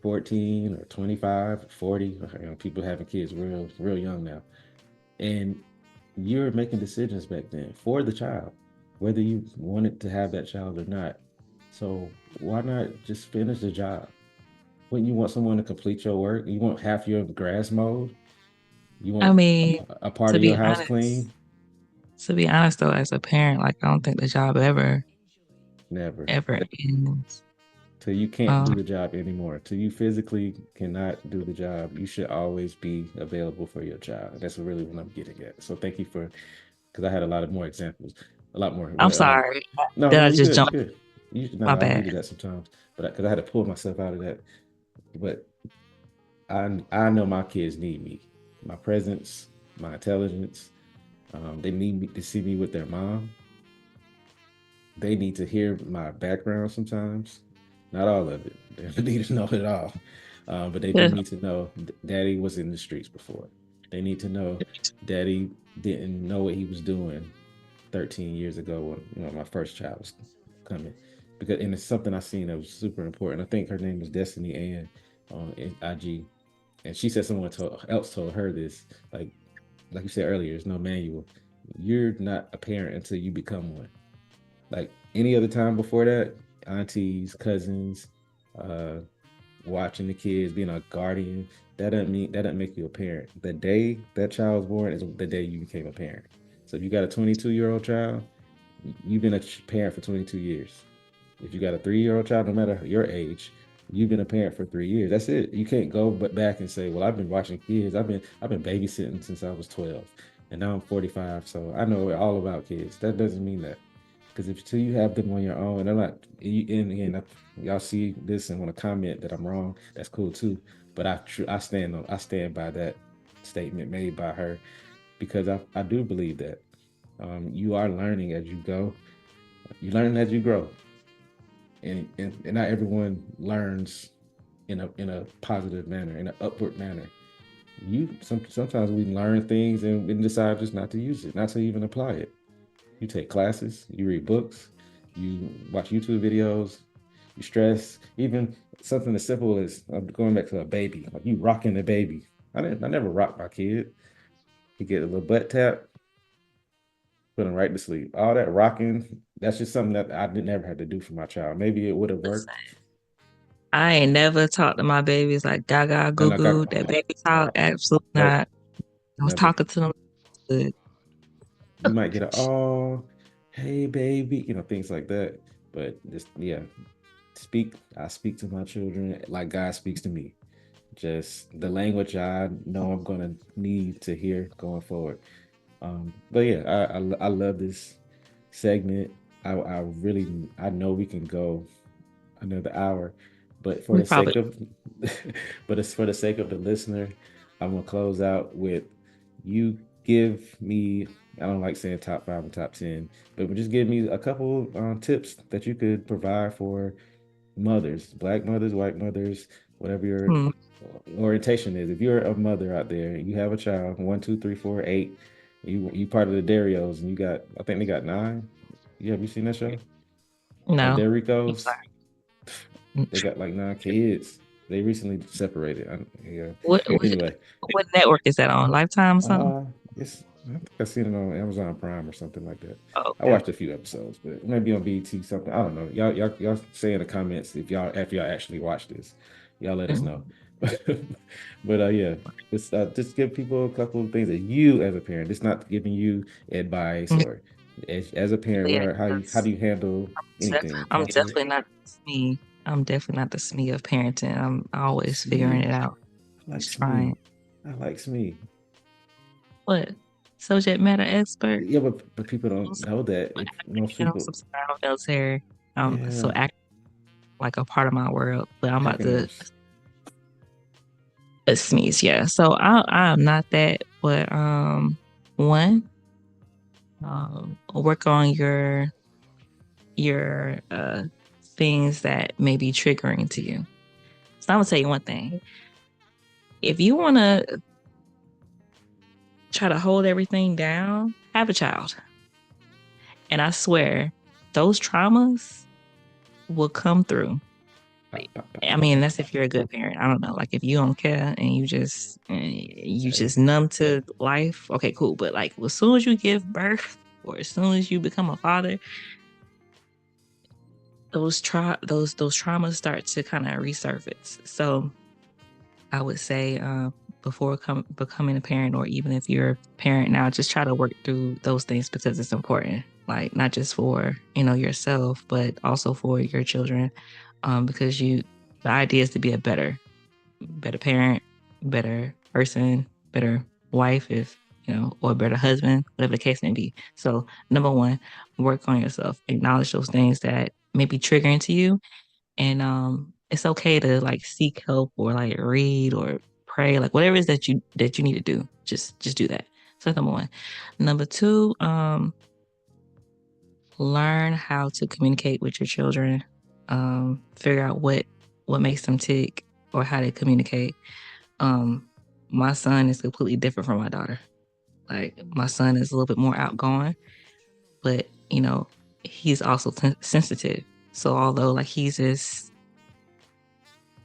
14 or 25 or 40, people having kids real young now. And you're making decisions back then for the child, whether you wanted to have that child or not. So why not just finish the job? Wouldn't you want someone to complete your work? You want half your grass mowed? You I want mean, a part to of your be house honest, clean? though, as a parent, like I don't think the job Never. ever ends. Till you can't do Um, the job anymore. Till you physically cannot do the job, you should always be available for your child. That's really what I'm getting at. So thank you for, because I had a lot of more examples, a lot more. I'm But sorry. no, Did no, I you just good, you jump? good. My No, I bad. needed that sometimes, but because I had to pull myself out of that. But I know my kids need me, my presence, my intelligence. They need me to see me with their mom. They need to hear my background sometimes. Not all of it. They don't need to know it all. But they do Yeah. need to know daddy was in the streets before. They need to know daddy didn't know what he was doing 13 years ago when my first child was coming. Because and it's something I seen that was super important. I think her name was Destiny Ann on IG. And she said else told her this. Like you said earlier, there's no manual. You're not a parent until you become one. Like any other time before that, aunties, cousins, uh, watching the kids, being a guardian, that doesn't make you a parent. The day that child was born is the day you became a parent. So if you got a 22-year-old child, you've been a parent for 22 years. If you got a 3-year-old child, no matter your age, you've been a parent for 3 years. That's it. You can't go but back and say, "Well, I've been watching kids. I've been babysitting since I was 12, and now I'm 45, so I know all about kids." That doesn't mean that. Because if till you have them on your own, and I'm not, and again, y'all see this and want to comment that I'm wrong, that's cool too. But I stand by that statement made by her because I do believe that you are learning as you go. You learn as you grow, and not everyone learns in a positive manner, in an upward manner. Sometimes we learn things and decide just not to use it, not to even apply it. You take classes, you read books, you watch YouTube videos, you stress. Even something as simple as going back to a baby, like you rocking the baby. I never rocked my kid. He get a little butt tap, put him right to sleep. All that rocking, that's just something that I didn't never had to do for my child. Maybe it would have worked. I ain't never talked to my babies like gaga And goo like I, goo. That baby talk, absolutely nope, not. I was never. talking to them good. You might get a oh, hey baby, things like that. But just yeah, I speak to my children like God speaks to me. Just the language I know I'm gonna need to hear going forward. But yeah, I love this segment. I really I know we can go another hour, but for We the sake probably of but it's for the sake of the listener, I'm gonna close out with you give me, I don't like saying top 5 and top 10, but just give me a couple tips that you could provide for mothers, black mothers, white mothers, whatever your hmm, orientation is. If you're a mother out there, you have a child, one, two, three, four, eight, you part of the Darios, and I think they got 9. Have you seen that show? Or no. I'm Derricos? sorry. They got like 9 kids. They recently separated. Yeah. What Anyway, what network is that on? Lifetime or something? uh, I think I seen it on Amazon Prime or something like that. Oh, I okay. watched a few episodes, but maybe on BT something. I don't know. Y'all say in the comments if y'all actually watch this. Y'all let us Mm. know. But yeah, just give people a couple of things that you as a parent. It's not giving you advice Mm. or as a parent. Yeah, How 'cause do you handle anything? I'm Conflict. definitely not the SME. I'm definitely not the SME of parenting. I'm always figuring Smee. it out. I like Just Smee. trying. I like Smee. What? Subject matter expert? Yeah, but people don't know that. If most You know, people, subscribe military. So yeah, act like a part of my world. But I'm about to acronyms. sneeze, yeah. So I'm not that, but one, Work on your things that may be triggering to you. So I'm gonna tell you one thing. If you want to try to hold everything down, have a child. And I swear, those traumas will come through. I mean, that's if you're a good parent. I don't know. Like if you don't care and you just numb to life, okay, cool. But like as soon as you give birth or as soon as you become a father, those traumas start to kind of resurface. So I would say before becoming a parent, or even if you're a parent now, just try to work through those things because it's important. Like not just for yourself, but also for your children, because the idea is to be a better parent, better person, better wife, if or a better husband, whatever the case may be. So number one, work on yourself. Acknowledge those things that may be triggering to you, and it's okay to like seek help or like read or pray, like whatever it is that you need to do. Just do that. So that's number one. Number two, learn how to communicate with your children. Figure out what makes them tick or how they communicate. My son is completely different from my daughter. Like my son is a little bit more outgoing, but he's also sensitive. So although like he's this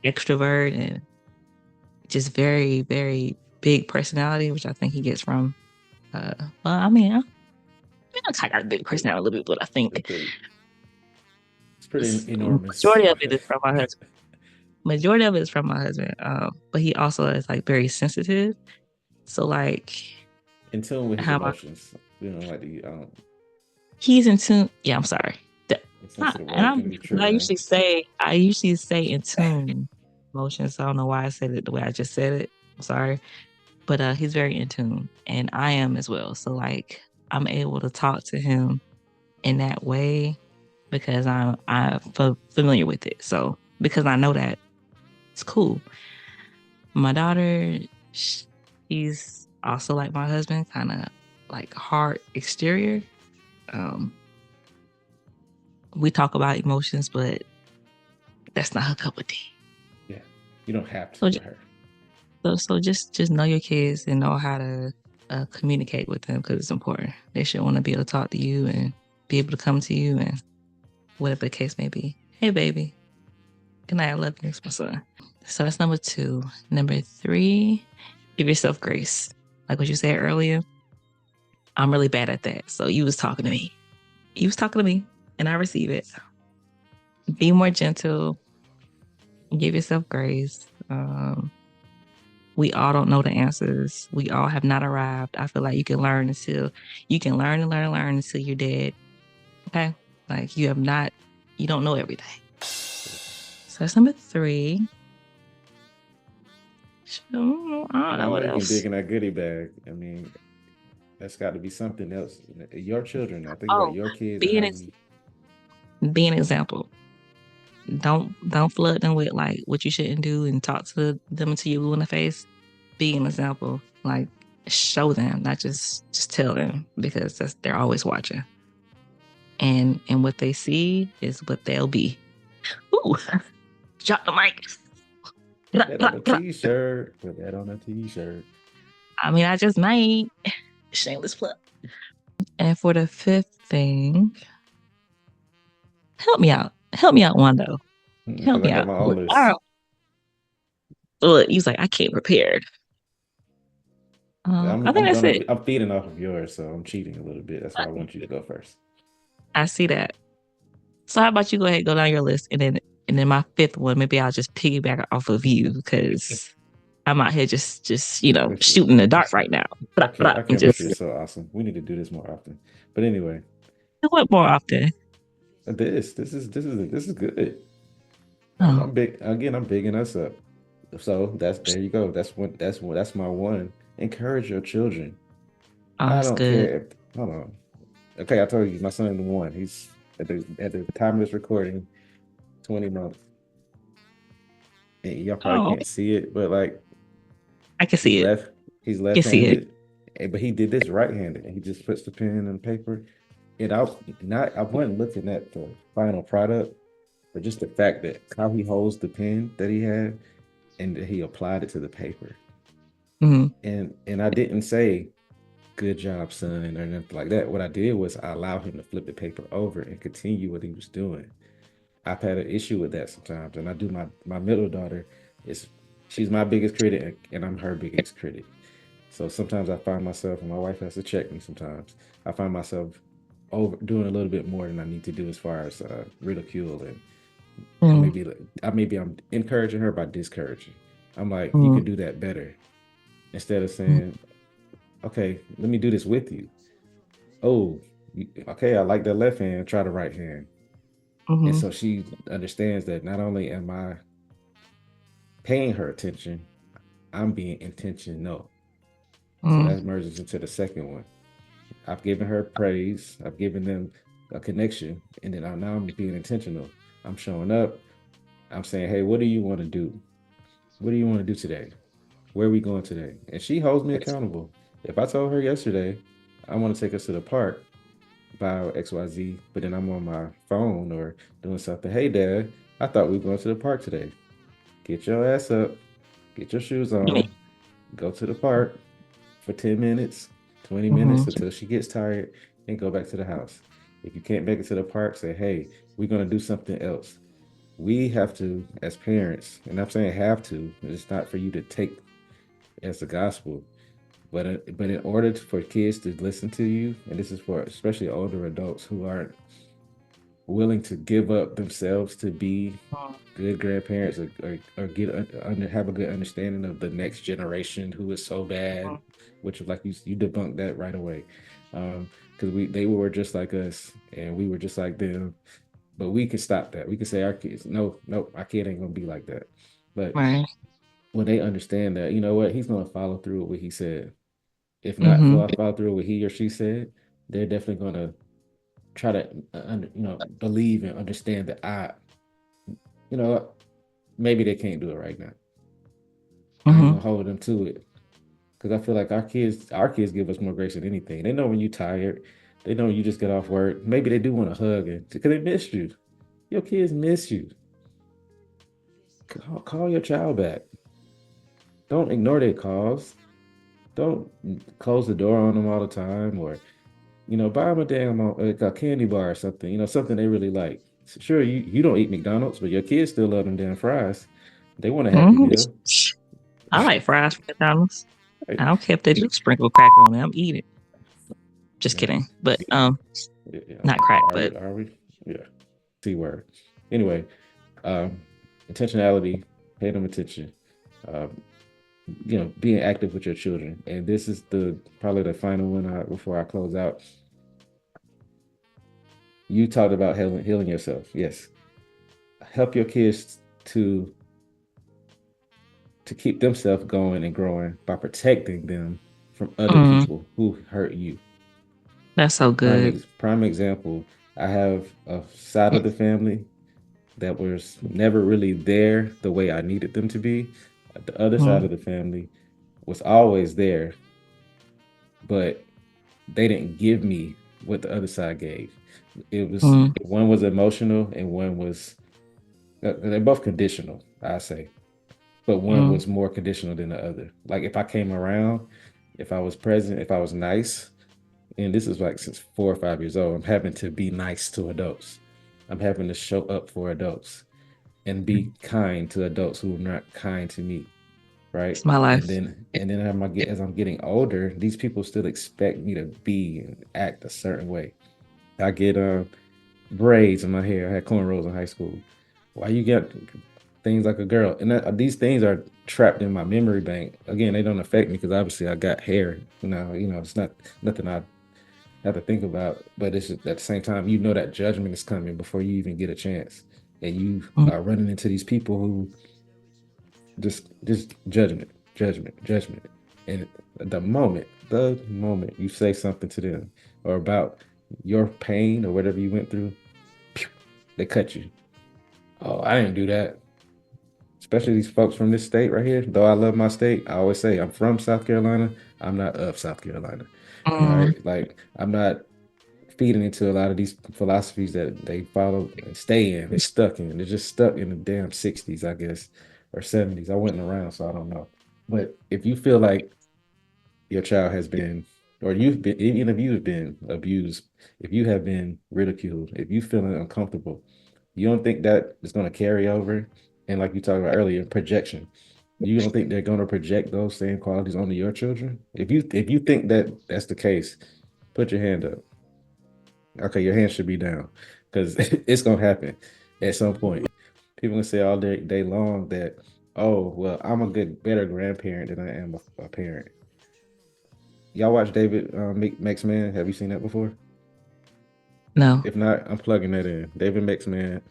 extrovert and just very, very big personality, which I think he gets from well, I mean, I kind of got a big personality a little bit, but I think It's pretty enormous. majority of it is from my husband. Majority of it is from my husband. But he also is like very sensitive. So like in tune with his emotions. Like he's in tune. Yeah, I'm sorry. I usually say in tune emotions. So I don't know why I said it the way I just said it. I'm sorry. But he's very in tune, and I am as well. So like I'm able to talk to him in that way because I'm familiar with it. So because I know that it's cool. My daughter, she's also like my husband, kind of like hard exterior. We talk about emotions, but that's not her cup of tea. Yeah, you don't have to for her. So just know your kids and know how to communicate with them because it's important. They should want to be able to talk to you and be able to come to you and whatever the case may be. Hey, baby. Good night. I love you. It's my son. So that's number 2. Number 3, give yourself grace. Like what you said earlier, I'm really bad at that. So you was talking to me. And I receive it. Be more gentle. Give yourself grace. We all don't know the answers. We all have not arrived. I feel like you can learn until you're dead. Okay? Like you don't know everything. So that's number 3. I don't know what else. Dig in that goodie bag. I mean, that's got to be something else. Your children. I think about your kids. Be an example. Don't flood them with like what you shouldn't do and talk to them until you're blue in the face. Be an example. Like show them, not just tell them, because they're always watching. And what they see is what they'll be. Ooh, drop the mic. Put that on a t-shirt. Put that on a t-shirt. I mean, I just might. Shameless plug. And for the 5th thing, help me out, Wandoe. Help me out. Look, he's like, I came prepared. I think that's it. I'm feeding off of yours, so I'm cheating a little bit. That's why I want you to go first. I see that. So how about you go ahead and go down your list, and then my 5th one, maybe I'll just piggyback off of you because I'm out here just shooting the dart right now. Our chemistry is so awesome. We need to do this more often. But anyway, what more often? This is good. Oh. I'm bigging us up. So there you go. That's my 1. Encourage your children. I don't care. Hold on. Okay, I told you my son 1. He's at the time of this recording, 20 months. And y'all probably can't see it, but like I can see it. He's left-handed, but he did this right-handed. He just puts the pen in the paper. And I wasn't looking at the final product, but just the fact that how he holds the pen that he had and that he applied it to the paper. Mm-hmm. And I didn't say good job, son, or nothing like that. What I did was I allowed him to flip the paper over and continue what he was doing. I've had an issue with that sometimes, and I do my middle daughter is she's my biggest critic, and I'm her biggest critic. So sometimes I find myself, and my wife has to check me sometimes. I find myself over doing a little bit more than I need to do as far as ridicule and Mm-hmm. maybe I'm encouraging her by discouraging. I'm like, you Mm-hmm. can do that better instead of saying, okay, let me do this with you. Oh, okay, I like the left hand, try the right hand. And Mm-hmm. so she understands that not only am I paying her attention, I'm being intentional. So Mm-hmm. that merges into the second one. I've given her praise, I've given them a connection, and then now I'm being intentional. I'm showing up, I'm saying, hey, what do you want to do? What do you want to do today? Where are we going today? And she holds me accountable. If I told her yesterday, I want to take us to the park, by XYZ, but then I'm on my phone or doing something. Hey, Dad, I thought we were going to the park today. Get your ass up, get your shoes on, go to the park for 10 minutes, 20 minutes Mm-hmm. until she gets tired, and go back to the house. If you can't make it to the park, say, hey, we're going to do something else. We have to, as parents, and I'm saying have to, it's not for you to take as the gospel, but in order for kids to listen to you, and this is for especially older adults who aren't willing to give up themselves to be good grandparents or get have a good understanding of the next generation who is so bad, which like you debunked that right away, because they were just like us and we were just like them, but we can stop that. We can say our kids, no, our kid ain't gonna be like that. But Right. when they understand that, you know what, he's gonna follow through with what he said. If not Mm-hmm. follow through with what he or she said, they're definitely gonna try to believe and understand that you know maybe they can't do it right now. I ain't Mm-hmm. gonna hold them to it because I feel like our kids give us more grace than anything. They know when you're tired. They know when you just get off work. Maybe they do want a hug and because they missed you. Your kids miss you. Call your child back. Don't ignore their calls. Don't close the door on them all the time, or buy them a damn like a candy bar or something. Something they really like. Sure, you don't eat McDonald's, but your kids still love them damn fries. They want a Happy Mm-hmm. Meal. I like fries from McDonald's. Right? I don't care if they do sprinkle crack on it. I'm eating. Just Yeah. kidding. But Yeah. not crack, Are we? but Are we? Yeah. C word. Anyway, um, intentionality, pay them attention. Um, being active with your children, and this is probably the final one before I close out. You talked about healing yourself. Yes, help your kids to keep themselves going and growing by protecting them from other mm, people who hurt you. that's so good. Prime example. I have a side of the family that was never really there the way I needed them to be. The other side Mm, of the family was always there, but they didn't give me what the other side gave. It was mm, one was emotional and one was they're both conditional, I say, but one mm. was more conditional than the other. Like if I came around, if I was present, if I was nice, and this is like since 4 or 5 years old, I'm having to be nice to adults. I'm having to show up for adults and be kind to adults who are not kind to me, right? It's my life. And then as I'm getting older, these people still expect me to be and act a certain way. I get braids in my hair. I had cornrows in high school. Why you get things like a girl? And these things are trapped in my memory bank. Again, they don't affect me because obviously I got hair. It's not nothing I have to think about. But it's just, at the same time, that judgment is coming before you even get a chance, and you Mm, are running into these people who just judgment, and the moment you say something to them or about your pain or whatever you went through, pew, they cut you. Oh, I didn't do that. Especially these folks from this state right here. Though I love my state, I always say I'm from South Carolina. I'm not of South Carolina. All Mm, right. Like I'm not feeding into a lot of these philosophies that they follow and stay in. They're stuck in. They're just stuck in the damn 60s, I guess, or 70s. I wasn't around, so I don't know. But if you feel like your child has been, or you've been, even if you've been abused, if you have been ridiculed, if you feeling uncomfortable, you don't think that is going to carry over? And like you talked about earlier, projection. You don't think they're going to project those same qualities onto your children? If you think that that's the case, put your hand up. Okay, your hand should be down because it's gonna happen at some point. People can say all day long that, oh, well, I'm a better grandparent than I am a parent. Y'all watch David Makes Man? Have you seen that before? no. If not, I'm plugging that in. David Makes Man.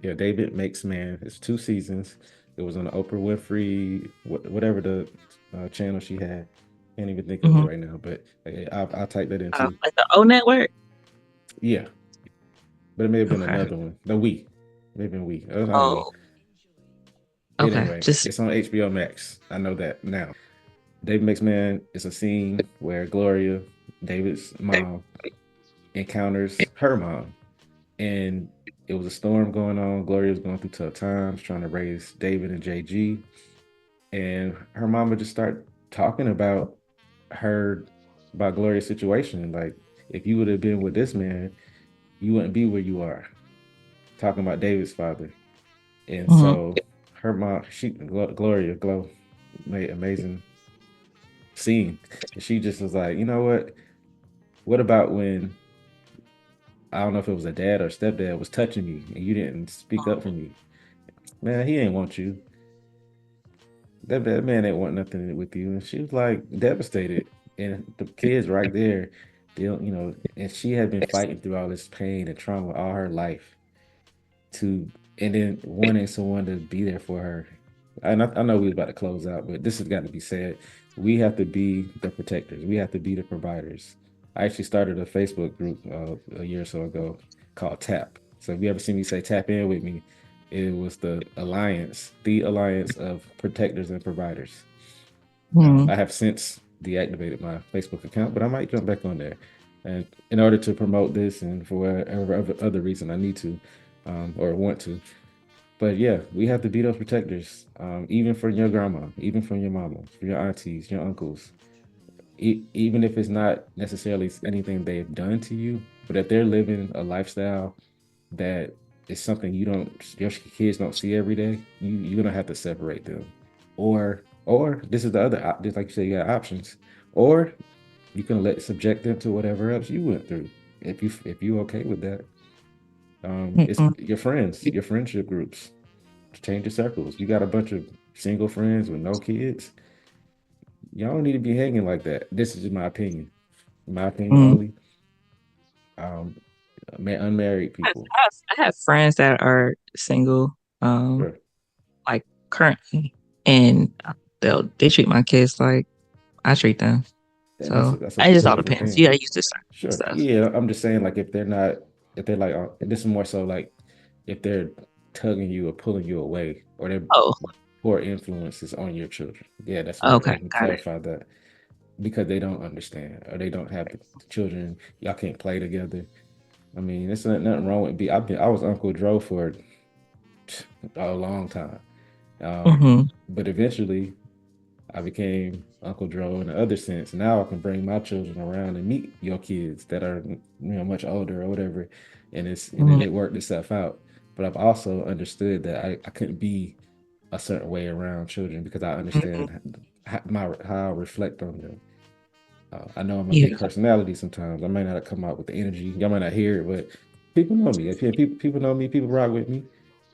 Yeah, David Makes Man. It's 2 seasons. It was on the Oprah Winfrey, whatever the channel she had. Can't even think of it Hmm. right now, but I'll type that in too. Like the O Network. Yeah, but it may have been Okay. another one. The We. Maybe been We. It was on We. Oh, okay. Anyway, Just it's on HBO Max. I know that now. David Makes Man is a scene where Gloria, David's mom, encounters her mom. And it was a storm going on. Gloria was going through tough times trying to raise David and JG. And her mama just started talking her about Gloria's situation. Like, if you would have been with this man, you wouldn't be where you are. Talking about David's father. And mhm. so her mom, Gloria Glow made amazing scene. And she just was like, you know what? What about when I don't know if it was a dad or stepdad was touching me and you didn't speak up for me? Man, he ain't want you. That man ain't want nothing with you. And she was like devastated. And the kids right there, they don't, and she had been fighting through all this pain and trauma all her life to and then wanting someone to be there for her. And I know we was about to close out, but this has got to be said. We have to be the protectors. We have to be the providers. I actually started a Facebook group a year or so ago called TAP. So if you ever see me say tap in with me, it was the alliance of protectors and providers. Mhm. I have since deactivated my Facebook account, but I might jump back on there. And in order to promote this and for whatever other reason I need to or want to. But yeah, we have to be those protectors, even for your grandma, even from your mama, for your aunties, your uncles. Even if it's not necessarily anything they've done to you, but if they're living a lifestyle that is something your kids don't see every day, you're gonna have to separate them. Or this is the just like you say, you got options. Or you can subject them to whatever else you went through. If you okay with that. It's Mm-mm. your friends, your friendship groups. Change your circles. You got a bunch of single friends with no kids. Y'all don't need to be hanging like that. This is just my opinion. My opinion Mm. only. Um, unmarried people. I have friends that are single, Sure. like currently, and they treat my kids like I treat them. And that's a, So that's a it just all beautiful depends. thing. You gotta use this Sure. stuff. Yeah, I'm just saying, like, if they're like, this is more so like if they're tugging you or pulling you away, or they're Oh, poor influences on your children. Yeah, that's what okay, let me got it. clarify that because they don't understand or they don't have the children. Y'all can't play together. I mean, there's nothing wrong with I was Uncle Joe for a long time, um, Hmm. but eventually I became Uncle Joe in the other sense. Now I can bring my children around and meet your kids that are much older or whatever, and then Hmm. it worked itself out. But I've also understood that I couldn't be a certain way around children because I Hmm. understand how I reflect on them. I know I'm a Yeah. big personality sometimes. I might not come out with the energy. Y'all might not hear it, but people know me. If people know me, people rock with me,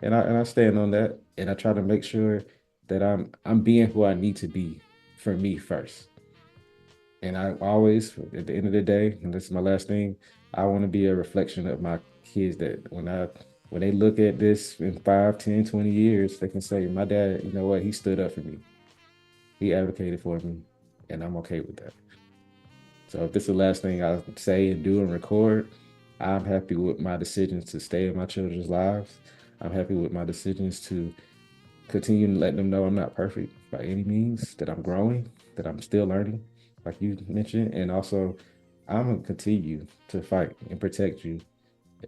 and I stand on that. And I try to make sure that I'm being who I need to be for me first. And I always, at the end of the day, and this is my last thing, I want to be a reflection of my kids that when they look at this in 5, 10, 20 years, they can say, my dad, you know what, he stood up for me. He advocated for me, and I'm okay with that. So if this is the last thing I say and do and record, I'm happy with my decisions to stay in my children's lives. I'm happy with my decisions to continue to let them know I'm not perfect by any means, that I'm growing, that I'm still learning. like you mentioned, and also I'm gonna continue to fight and protect you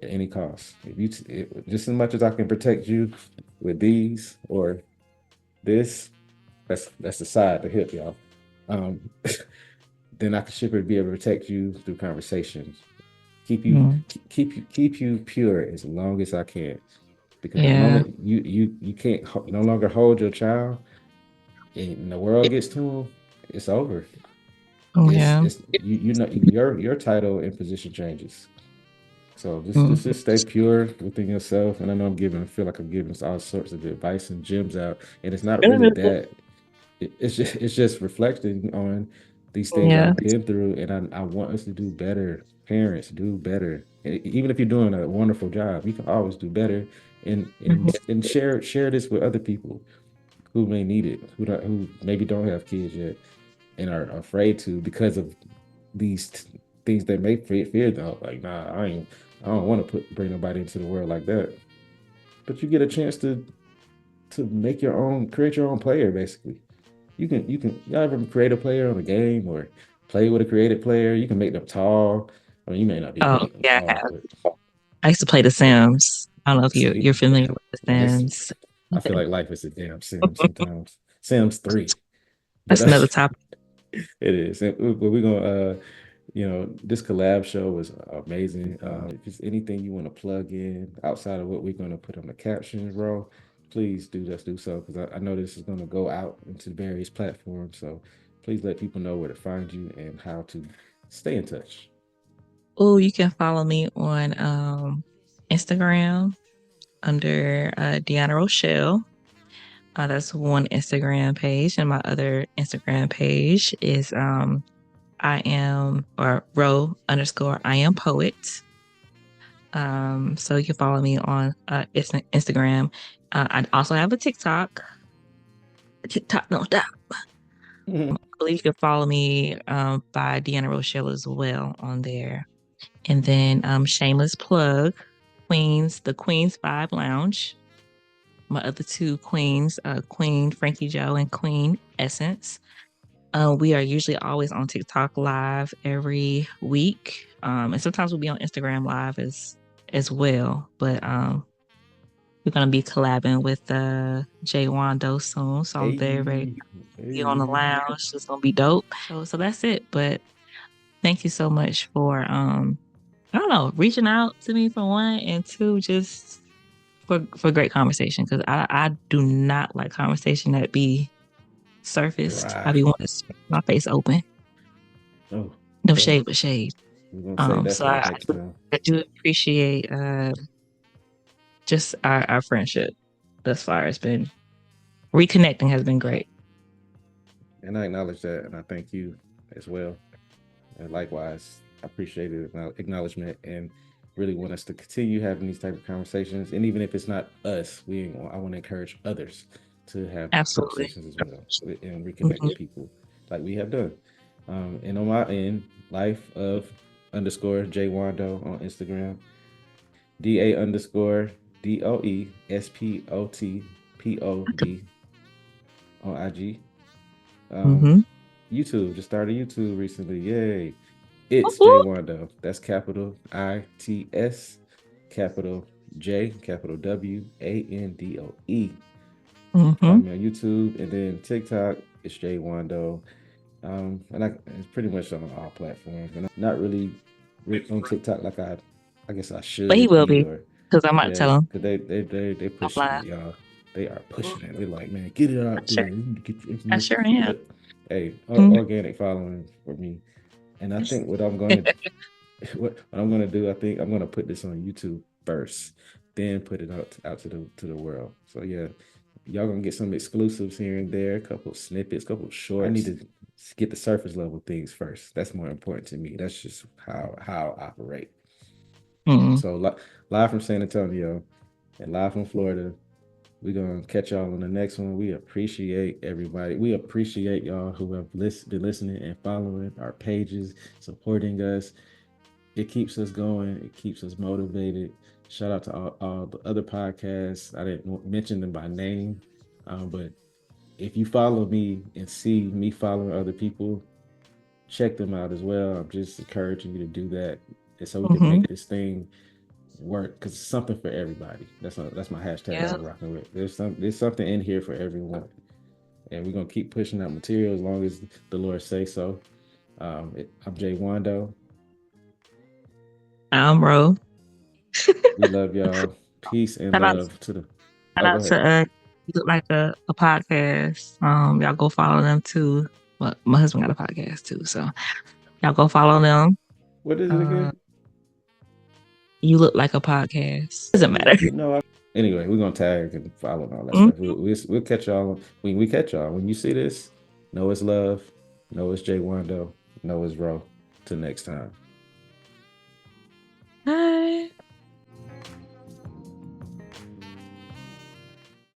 at any cost. If you just as much as I can protect you with these or this, that's the side, the hip, y'all. Um, then I should be able to protect you through conversations, Mm. keep you pure as long as I can. Because the Yeah. moment you can't no longer hold your child, and the world gets to them, it's over. Yeah. It's you know your title and position changes. So Mm. just stay pure within yourself. And I know I feel like I'm giving all sorts of advice and gems out, and it's not really that. It's just reflecting on these things Yeah. I've been through, and I want us to do better. Parents, do better. Even if you're doing a wonderful job, you can always do better, Mhm. and share this with other people who may need it, who maybe don't have kids yet and are afraid to because of these things that make fear them. Like, nah, I don't want to bring nobody into the world like that. But you get a chance to create your own player, basically. Y'all ever create a player on a game or play with a created player? You can make them tall. I mean, you may not be able to Oh, make them yeah. tall, but I used to play The Sims. I don't know if you're see, familiar with The man, Sims. I feel like life is a damn sim sometimes. Sims 3. But That's another topic. it is. But we're gonna this collab show was amazing. If there's anything you want to plug in outside of what we're gonna put on the captions, bro, please do so because I know this is gonna go out into various platforms. So please let people know where to find you and how to stay in touch. Oh, you can follow me on Instagram under Deanna Rochelle. That's one Instagram page, and my other Instagram page is I am or row_ I am poet. So you can follow me on Instagram. I also have a TikTok. TikTok, no, that. I believe you can follow me by Deanna Rochelle as well on there. And then shameless plug, the Queen's Vibe Lounge. My other two queens, Queen Frankie Joe and Queen Essence. We are usually always on TikTok live every week. And sometimes we'll be on Instagram live as well. But we're gonna be collabing with Jay Wandoe soon. So I'm very, very Hey, be on the hey. lounge. It's gonna be dope. So that's it. But thank you so much for I don't know, reaching out to me for one and two, just for great conversation. Cause I do not like conversation that be surfaced. I Dry. be wanting to speak my face open. Oh, No well, shade but shade. we're gonna save that So for the next time. I do appreciate just our friendship thus far. It's been reconnecting has been great. And I acknowledge that, and I thank you as well. And likewise, I appreciate it, acknowledgement, and really want us to continue having these type of conversations. And even if it's not us, I want to encourage others to have Absolutely. conversations as well and reconnect Mhm. with people like we have done. And on my end, life of underscore J Wando on Instagram, DA underscore DOESPOTPOD on IG. Um, Mhm. YouTube, just started YouTube recently. Yay. It's Whoop, J whoop. Wando. That's capital ITS, capital J, capital WANDOE. Mhm. Find me on YouTube and then TikTok. It's J Wando. It's pretty much on all platforms. And I'm not really on TikTok like I guess I But he should will be. be, Or because I might yeah, tell him because they I'm pushing live. it, y'all. They are pushing it. They're like, man, get it I out there. sure, You need to get your I information. sure am. But hey, Mhm. organic following for me. And I think what I'm going to what I'm gonna do, I think I'm gonna put this on YouTube first, then put it out to the world. So yeah, y'all gonna get some exclusives here and there, a couple of snippets, a couple of shorts. I need to get the surface level things first. That's more important to me. That's just how I operate. Mhm. So live from San Antonio and live from Florida. We're gonna catch y'all on the next one. We appreciate everybody. We appreciate y'all who have been listening and following our pages, supporting us. It keeps us going. It keeps us motivated. Shout out to all the other podcasts. I didn't mention them by name, but if you follow me and see me following other people, check them out as well. I'm just encouraging you to do that, and so we can Hmm. make this thing work because it's something for everybody. That's my hashtag Yeah. I'm rocking with. There's something in here for everyone, and we're gonna keep pushing out material as long as the Lord say so. I'm Jay Wandoe. I'm Ro. We love y'all. Peace and Shout out, love to the. shout Oh, go out to ahead. You Look Like a podcast. Y'all go follow them too. Well, my husband got a podcast too, so y'all go follow them. What is it Uh, again? You Look Like a Podcast. Doesn't matter. Anyway, we're gonna tag and follow and all that Mhm. stuff. We'll catch y'all when we catch y'all. When you see this, know it's love, know it's Jay Wando, know it's Ro. Till next time.